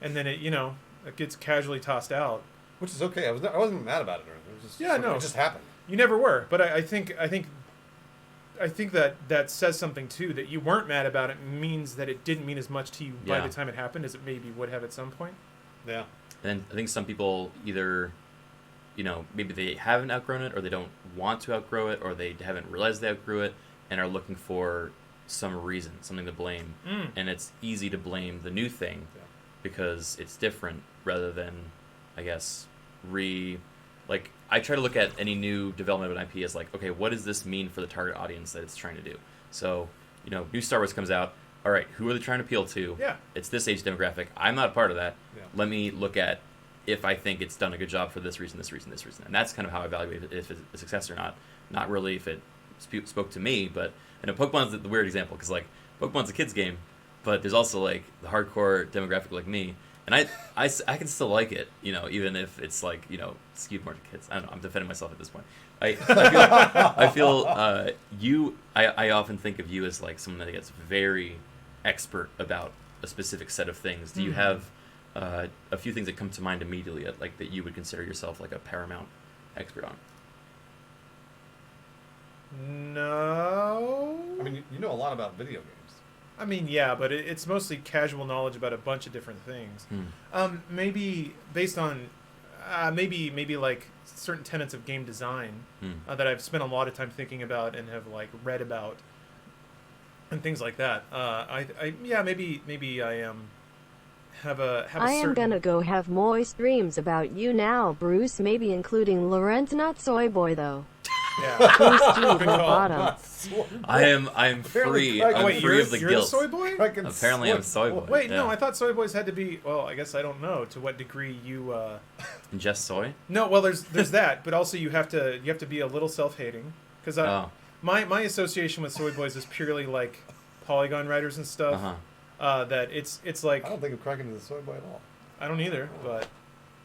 and then it gets casually tossed out. Which is okay. I wasn't mad about it or anything. It was just, it just happened. You never were. But I think that says something, too, that you weren't mad about it means that it didn't mean as much to you by the time it happened as it maybe would have at some point. Yeah. And I think some people either, maybe they haven't outgrown it, or they don't want to outgrow it, or they haven't realized they outgrew it and are looking for some reason, something to blame. And it's easy to blame the new thing because it's different rather than, I guess, I try to look at any new development of an IP as like, okay, what does this mean for the target audience that it's trying to do? So, new Star Wars comes out. All right, who are they trying to appeal to? Yeah. It's this age demographic. I'm not a part of that. Yeah. Let me look at if I think it's done a good job for this reason, this reason, this reason. And that's kind of how I evaluate if it's a success or not. Not really if it spoke to me, but Pokemon's the weird example because, like, Pokemon's a kid's game, but there's also, like, the hardcore demographic like me. And I can still like it, even if it's like, skewed more to kids. I don't know. I'm defending myself at this point. I feel I often think of you as like someone that gets very expert about a specific set of things. Do you have a few things that come to mind immediately that you would consider yourself like a paramount expert on? No. I mean, you know a lot about video games. I mean, yeah, but it's mostly casual knowledge about a bunch of different things. Maybe based on maybe like certain tenets of game design that I've spent a lot of time thinking about and have like read about and things like that. Maybe I have a I am certain... gonna go have more streams about you now, Bruce. Maybe including Lawrence, not Soy Boy though. Yeah. Bruce G. Good call. bottom. I'm free. I'm free of the you're guilt. the soy boy? Apparently, I'm soy boy. Wait, yeah. no, I thought soy boys had to be. Well, I guess I don't know to what degree you. Ingest soy? No, well, there's that, but also you have to be a little self-hating because my association with soy boys is purely like Polygon writers and stuff. That it's like I don't think of Criken as a soy boy at all. I don't either, but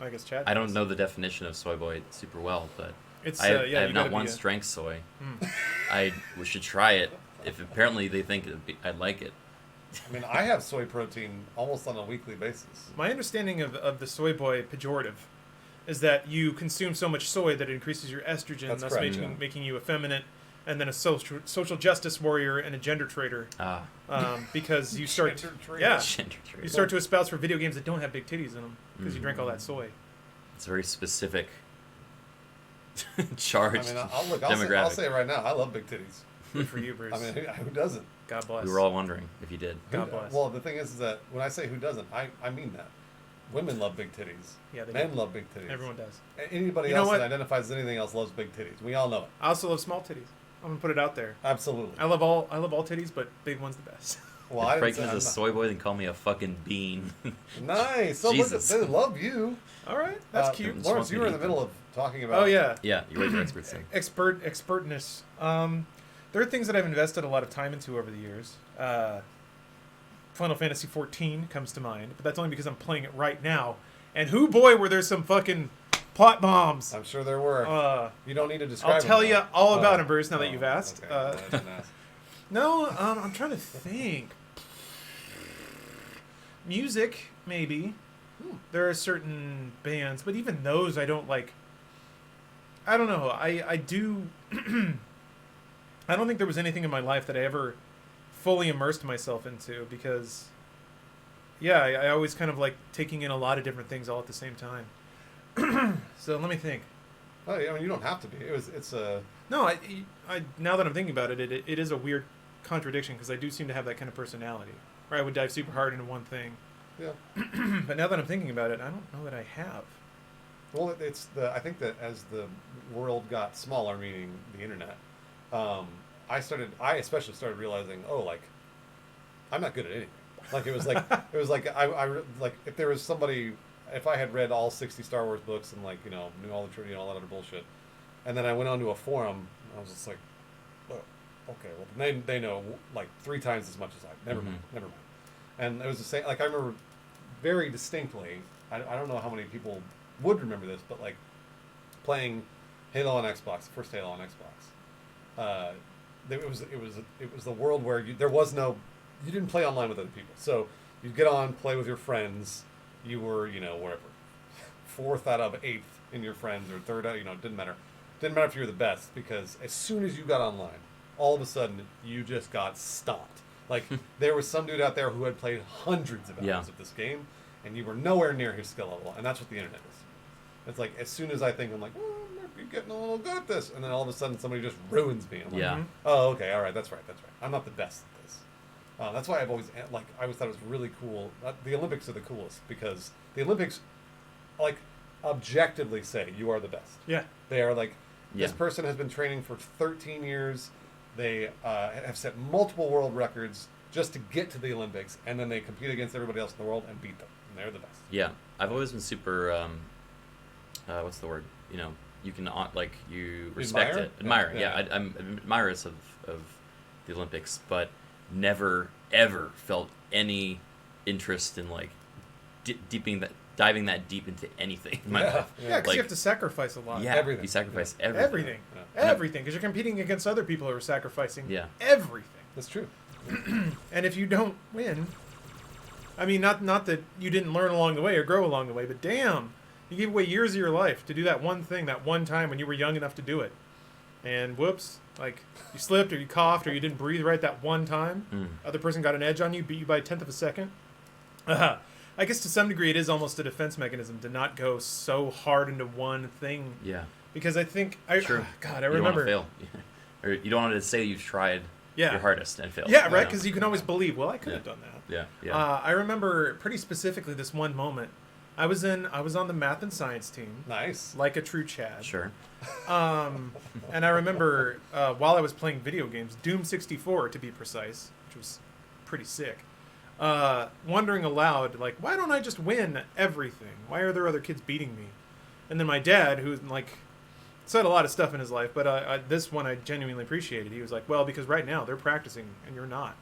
I guess Chad. I don't know the definition of soy boy super well, but. It's, I have you not gotta one be strength soy. We should try it. If apparently they think I'd like it. I mean, I have soy protein almost on a weekly basis. My understanding of the soy boy pejorative is that you consume so much soy that it increases your estrogen, That's thus correct, making you effeminate, and then a social justice warrior and a gender traitor. Because you start Gender traitor. Gender traitor. you start to espouse for video games that don't have big titties in them because you drink all that soy. It's a very specific charged I mean, demographic. I'll say it right now. I love big titties. Good for you, Bruce. I mean, who doesn't? God bless. We were all wondering if you did. God bless. Well, the thing is that when I say who doesn't, I mean that. Women love big titties. Yeah, they Men do. love big titties. Everyone does. Anybody You know else what? that identifies as anything else loves big titties. We all know it. I also love small titties. I'm gonna put it out there. Absolutely. I love all titties, but big one's the best. Well, I If didn't Criken say is I'm a soy boy, then call me a fucking bean. Nice. So look at, Jesus. they love you. All right, that's cute. Just Lawrence, wants me you were to in the eat middle them. of talking about. Oh yeah, Yeah, you're right, you're experts thing. expertness. There are things that I've invested a lot of time into over the years. Final Fantasy XIV comes to mind, but that's only because I'm playing it right now. And who boy, were there some fucking plot bombs. I'm sure there were. You don't need to describe. I'll tell them, you though. all about them, Bruce. Now that you've asked. Okay. I didn't ask. No, I'm trying to think. Music, maybe. There are certain bands, but even those I don't like. I don't know. I do. I don't think there was anything in my life that I ever fully immersed myself into because, yeah, I always kind of like taking in a lot of different things all at the same time. So let me think. Oh, yeah, I mean, you don't have to be. It's a. No, I now that I'm thinking about it, it is a weird contradiction because I do seem to have that kind of personality where I would dive super hard into one thing. Yeah. But now that I'm thinking about it, I don't know that I have. Well, I think that as the world got smaller, meaning the internet, I especially started realizing, I'm not good at anything. Like it was like like if there was somebody, if I had read all 60 Star Wars books and knew all the trivia and all that other bullshit, and then I went onto a forum, I was just like, well, okay, well they know like 3 times as much as I. Never mind. And it was the same. Like I remember very distinctly. I don't know how many people would remember this, but like playing Halo on Xbox, the first Halo on Xbox. It was the world where you didn't play online with other people. So you'd get on, play with your friends. You were, whatever, 4th out of 8th in your friends, or 3rd out, it didn't matter. Didn't matter if you were the best, because as soon as you got online, all of a sudden you just got stomped. Like there was some dude out there who had played hundreds of hours of this game, and you were nowhere near his skill level, and that's what the internet is. It's like as soon as I think I'm like, oh, I might be getting a little good at this, and then all of a sudden somebody just ruins me. I'm like, oh, okay, all right, that's right. I'm not the best at this. That's why I always thought it was really cool. The Olympics are the coolest because the Olympics, objectively say you are the best. Yeah. They are this person has been training for 13 years. They have set multiple world records just to get to the Olympics, and then they compete against everybody else in the world and beat them. And they're the best. Yeah, I've always been super. What's the word? You can you respect it, admire. Yeah, I'm admirous of the Olympics, but never ever felt any interest in diving that deep into anything in my life. Yeah, because you have to sacrifice a lot. Yeah, everything. You sacrifice everything. Everything, because you're competing against other people who are sacrificing everything. That's true. And if you don't win, I mean, not that you didn't learn along the way or grow along the way, but damn, you gave away years of your life to do that one thing, that one time when you were young enough to do it. And whoops, you slipped or you coughed or you didn't breathe right that one time. Other person got an edge on you, beat you by a 1/10 of a second. I guess to some degree it is almost a defense mechanism to not go so hard into one thing. Yeah. Because I think True. God, I remember. You don't want to fail, or you don't want to say you've tried your hardest and failed. Yeah, right. Because you can always believe, well, I could have done that. Yeah. I remember pretty specifically this one moment. I was on the math and science team. Nice. Like a true Chad. Sure. And I remember while I was playing video games, Doom 64 to be precise, which was pretty sick. Wondering aloud, why don't I just win everything? Why are there other kids beating me? And then my dad, who said a lot of stuff in his life, but this one I genuinely appreciated. He was like, well, because right now they're practicing and you're not.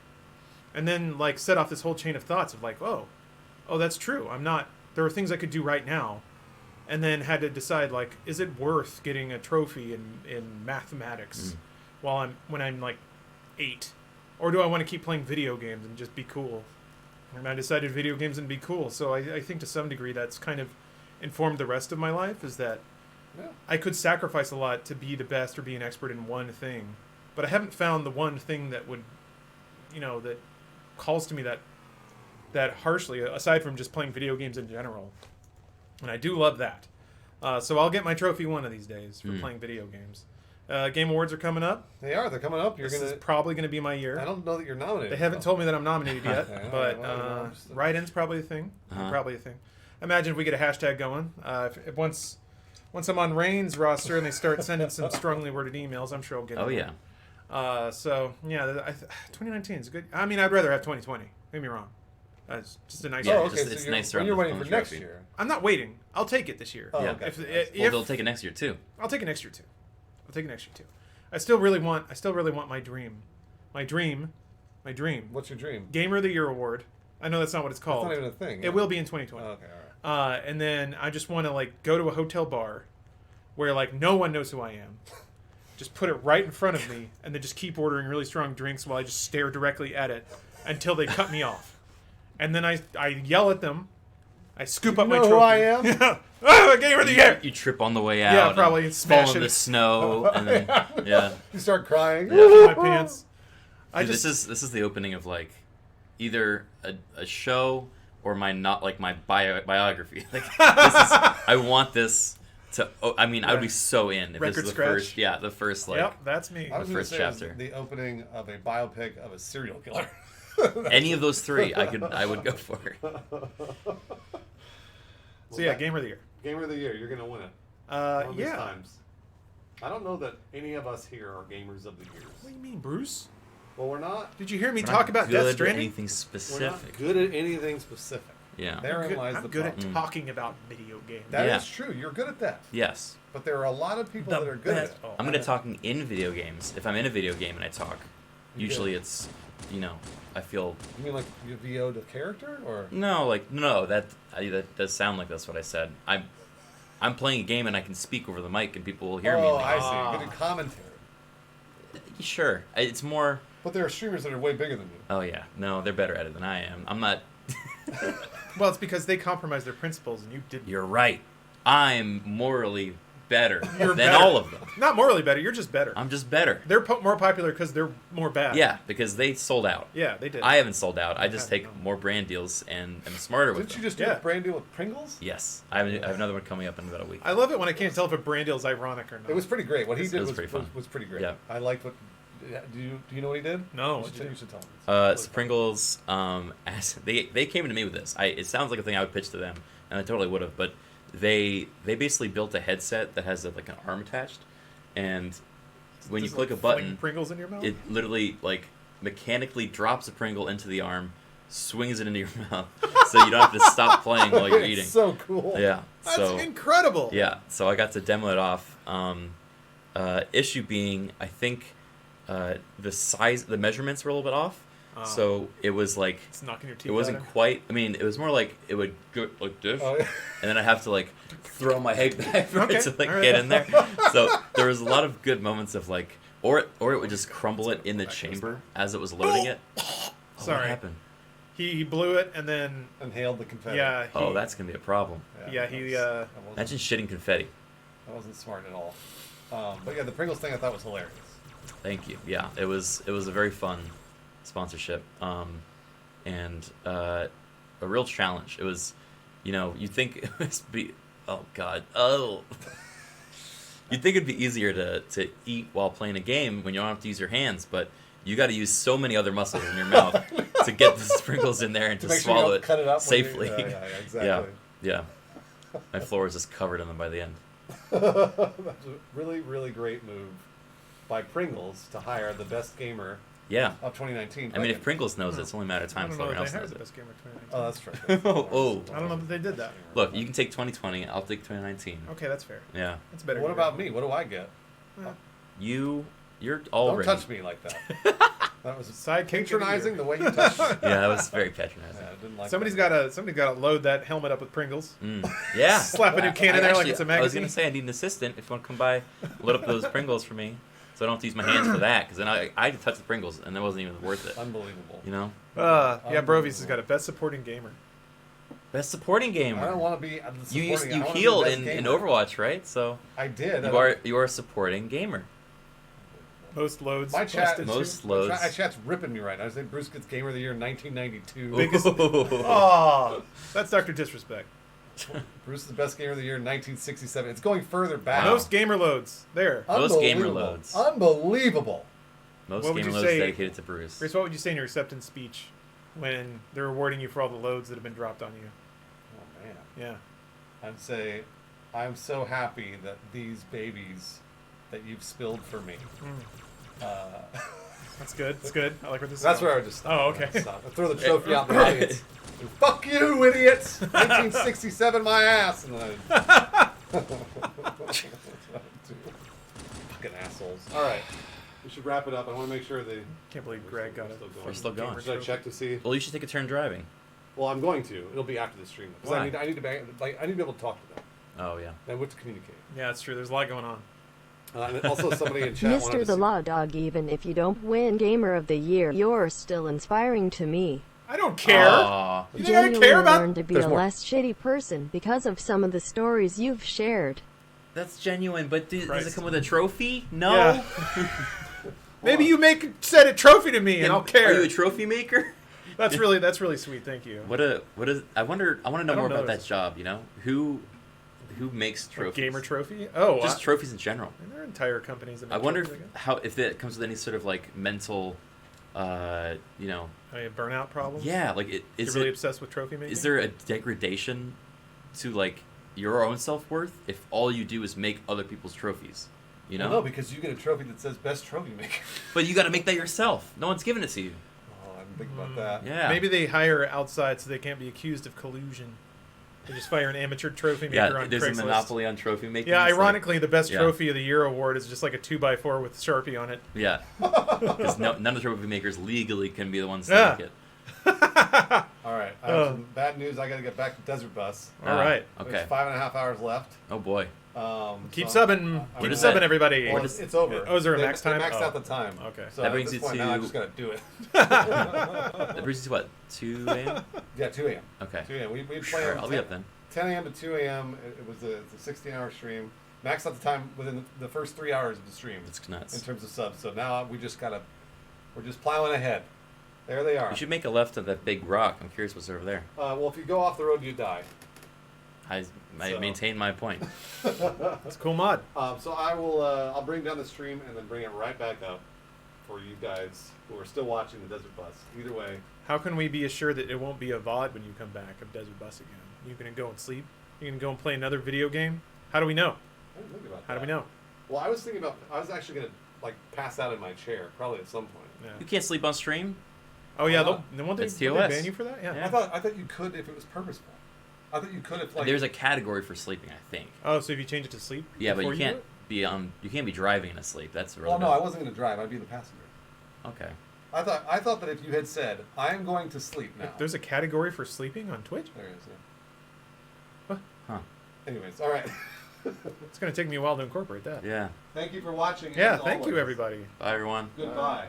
And then set off this whole chain of thoughts of oh, that's true. I'm not. There are things I could do right now. And then had to decide, is it worth getting a trophy in mathematics when I'm 8? Or do I want to keep playing video games and just be cool? And I decided video games and be cool. So I think to some degree that's kind of informed the rest of my life, is that I could sacrifice a lot to be the best or be an expert in one thing. But I haven't found the one thing that would, that calls to me that harshly, aside from just playing video games in general. And I do love that. So I'll get my trophy one of these days for playing video games. Game Awards are coming up. They're coming up. This is probably going to be my year. I don't know that you're nominated. They haven't told me that I'm nominated yet, but write-in's probably a thing. Probably a thing. Imagine if we get a hashtag going. If once I'm on Rain's roster and they start sending some strongly worded emails, I'm sure I'll get it. Oh, yeah. 2019 is good. I mean, I'd rather have 2020. Don't get me wrong. It's just a nice. Yeah, okay. it's So nicer. you're on the waiting for phone next trophy. year. I'm not waiting. I'll take it this year. Oh, Yeah. okay. If They'll take it next year too. I'll take it next year too. I still really want my dream. My dream. What's your dream? Gamer of the Year award. I know that's not what it's called. It's not even a thing. It will be in 2020. Oh, okay, all right. And then I just want to go to a hotel bar where no one knows who I am. Just put it right in front of me and then just keep ordering really strong drinks while I just stare directly at it until they cut me off. And then I yell at them. I scoop up my trophy. Who I am? Gamer of the Year! You trip on the way out. Yeah, probably. And Smash fall in it. the snow, and then You start crying. My pants. This is the opening of either a show or my biography. I want this to. I mean, I would be so in if Record this was the scratch. first. Yeah, the first Yep, that's me. I was the gonna first say it was chapter. the opening of a biopic of a serial killer. Any of those three, I would go for. So yeah, Gamer of the Year. Gamer of the Year, you're gonna win it. One of these Yeah. times. I don't know that any of us here are gamers of the years. What do you mean, Bruce? Well, we're not. Did you hear me We're talk not about good Death at Stranding? anything We're specific. not good at anything specific. Yeah. Therein lies I'm the good problem. at talking about video games. That Yeah. is true. You're good at that. Yes. But there are a lot of people The that are good best- at it. oh, I'm good at talking in video games. If I'm in a video game and I talk, You usually do. it's, I feel You mean like you VO the character, or no. That does sound like that's what I said. I'm playing a game and I can speak over the mic and people will hear me. Oh, and I they- see. Good at commentary. Sure. It's more. But there are streamers that are way bigger than you. Oh yeah. No, they're better at it than I am. I'm not. Well, it's because they compromise their principles and you didn't. You're right. I'm morally better You're than better. all of them. Not morally better. You're just better. I'm just better. They're more popular because they're more bad. Yeah, because they sold out. Yeah, they did. I haven't sold out. I just Okay. take more brand deals and am smarter with Didn't you them. just do Yeah. a brand deal with Pringles? Yes, I have another one coming up in about a week. I love it when I can't tell if a brand deal is ironic or not. It was pretty great. What he It did was was pretty fun. was pretty great. Yeah. I liked what. Do you know what he did? No, You what'd should, you you do? should tell me. Pringles, as they came to me with this. It sounds like a thing I would pitch to them, and I totally would have. But they basically built a headset that has like an arm attached, and when you Just, click a like, fling button, Pringles in your mouth. it literally like mechanically drops a Pringle into the arm, swings it into your mouth, so you don't have to stop playing while you're It's eating. so cool. Yeah. That's So incredible. yeah, so I got to demo it off. Issue being, I think the measurements were a little bit off. Oh. So it was like It's knocking your teeth it wasn't out. quite. I mean, it was more like it would go like this, Oh, yeah. and then I have to like throw my head back for Okay, it to like all right. get in there. So there was a lot of good moments of like, or it would just crumble it in the chamber as it was loading it. Oh, Sorry. what happened? He blew it and then Inhaled the confetti. yeah. Oh, that's gonna be a problem. Yeah, he, that Imagine wasn't, shitting confetti. that wasn't smart at all. But yeah, the Pringles thing I thought was hilarious. Thank you. Yeah, it was a very fun sponsorship, and a real challenge. It was, you'd think it was oh god, you'd think it'd be easier to eat while playing a game when you don't have to use your hands, but you got to use so many other muscles in your mouth to get the sprinkles in there and to Make sure you swallow don't cut it up when you- safely. yeah, exactly. Yeah. My floor is just covered in them by the end. That's a really, really great move by Pringles to hire the best gamer Yeah. of 2019. I mean, if Pringles knows it, it's only a matter of I time don't before know everyone if they else hired knows the it. best gamer 2019. Oh, that's true. Oh. I don't know that they did that. Look, you can take 2020. I'll take 2019. Okay, that's fair. Yeah. That's better. What about me? What do I get? You're Don't already. touch me like that. That was Sidekick patronizing of the the way you touched me. Yeah, that was very patronizing. Yeah, I didn't like Somebody's that. got to load that helmet up with Pringles. Yeah. Slap a new can in there like it's a I was magazine. gonna say I need an assistant if you want to come by, load up those Pringles for me, so I don't have to use my hands for that. Because then I had to touch the Pringles and that wasn't even worth it. Unbelievable. You know. Yeah, Brovies has got a best supporting gamer. Best supporting gamer. I don't want to be. You supporting, I you wanna be healed the best in gamer. Overwatch, right? So I did. you are a supporting gamer. Most loads. My chat. busted. Most loads. My chat's ripping me right now. I say Bruce gets Gamer of the Year in 1992. Biggest- Ooh. Oh, that's Dr. Disrespect. Bruce is the best Gamer of the Year in 1967. It's going further back. Wow. Most gamer loads. There. Most gamer Unbelievable. loads. Unbelievable. Most What would gamer you loads say- dedicated to Bruce. Grace, what would you say in your acceptance speech when they're rewarding you for all the loads that have been dropped on you? Oh man. Yeah. I'd say, I'm so happy that these babies that you've spilled for me. That's good. That's good. I like where this is That's going. where I would just stop. Oh, okay. Stop. I'd throw the trophy out in the audience. Fuck you, idiots! 1967, my ass! And then fucking assholes. All right, we should wrap it up. I want to make sure they. Can't believe Greg got it. We're still going. Gamer Should I trophy. check to see? Well, you should take a turn driving. Well, I'm going to. It'll be after the stream because Why? I need to I need to be able to talk to them. Oh yeah. I want to communicate. Yeah, that's true. There's a lot going on. And also, somebody in chat wanted Mr. to the see- Law Dog, even if you don't win Gamer of the Year, you're still inspiring to me. I don't care. Aw. You think I Genuinely care about? learned to be There's a more. less shitty person because of some of the stories you've shared. That's genuine, but does Christ. it come with a trophy? No. Yeah. Maybe you send a trophy to me and I'll care. Are you a trophy maker? That's really sweet. Thank you. What is? I want to know I don't more know about this. that job. Who makes A trophies? gamer trophy? Oh, Just trophies in general. there are entire companies that make I wonder trophies, I guess. if it comes with any sort of like mental you know, Oh, you have burnout problems? yeah, like You're really obsessed with trophy making? is there a degradation to like your own self-worth if all you do is make other people's trophies? You know? Well, no, because you get a trophy that says best trophy maker. But you got to make that yourself. No one's giving it to you. Oh, I didn't think about that. Yeah. Maybe they hire outside so they can't be accused of collusion. They just fire an amateur trophy maker Yeah, on there's Craigslist. a monopoly on trophy making. Yeah, It's like- ironically, the best yeah. trophy of the year award is just like a 2x4 with Sharpie on it. Yeah, because none of the trophy makers legally can be the ones to Yeah. make it. All right, I have some bad news. I got to get back to Desert Bus. All right. Okay. There's 5.5 hours left. Oh boy. Keep so subbing. I Keep is subbing, that? everybody. Well, it's over. Oh, is there a They- max time? They maxed Oh. out the time. Okay. So That at brings this you point now, I to- just got to do it. That brings you to what? 2 a.m. Yeah, 2 a.m. Okay. 2 a.m. We planned Sure, I'll be up then. 10 a.m. to 2 a.m. It was it's a 16-hour stream. Maxed out the time within the first 3 hours of the stream That's in nuts. terms of subs. So now we're just plowing ahead. There they are. You should make a left of that big rock. I'm curious what's over there. Well, if you go off the road, you die. I So- maintain my point. That's a cool mod. So I will. I'll bring down the stream and then bring it right back up for you guys who are still watching the Desert Bus. Either way, How can we be assured that it won't be a VOD when you come back of Desert Bus again? You gonna go and sleep? You gonna go and play another video game? How do we know? I didn't think about How that. do we know? Well, I was thinking about. I was actually gonna like pass out in my chair probably at some point. Yeah. You can't sleep on stream. Oh yeah, Why not? won't they It's won't they TOS. ban you for that? Yeah. Yeah. I thought you could if it was purposeful. I thought you could if like. There's a category for sleeping, I think. Oh, so if you change it to sleep? Yeah, but before you do can't it? be on. You can't be driving in a sleep. That's really. Well, no, bad. I wasn't gonna drive. I'd be the passenger. Okay. I thought that if you had said, "I am going to sleep now," There's a category for sleeping on Twitch. there it is. Yeah. Huh. Anyways, all right. It's gonna take me a while to incorporate that. Yeah. Thank you for watching. Yeah, as thank you always. everybody. Bye everyone. Goodbye.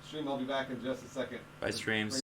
Stream. I'll be back in just a second. Bye streams.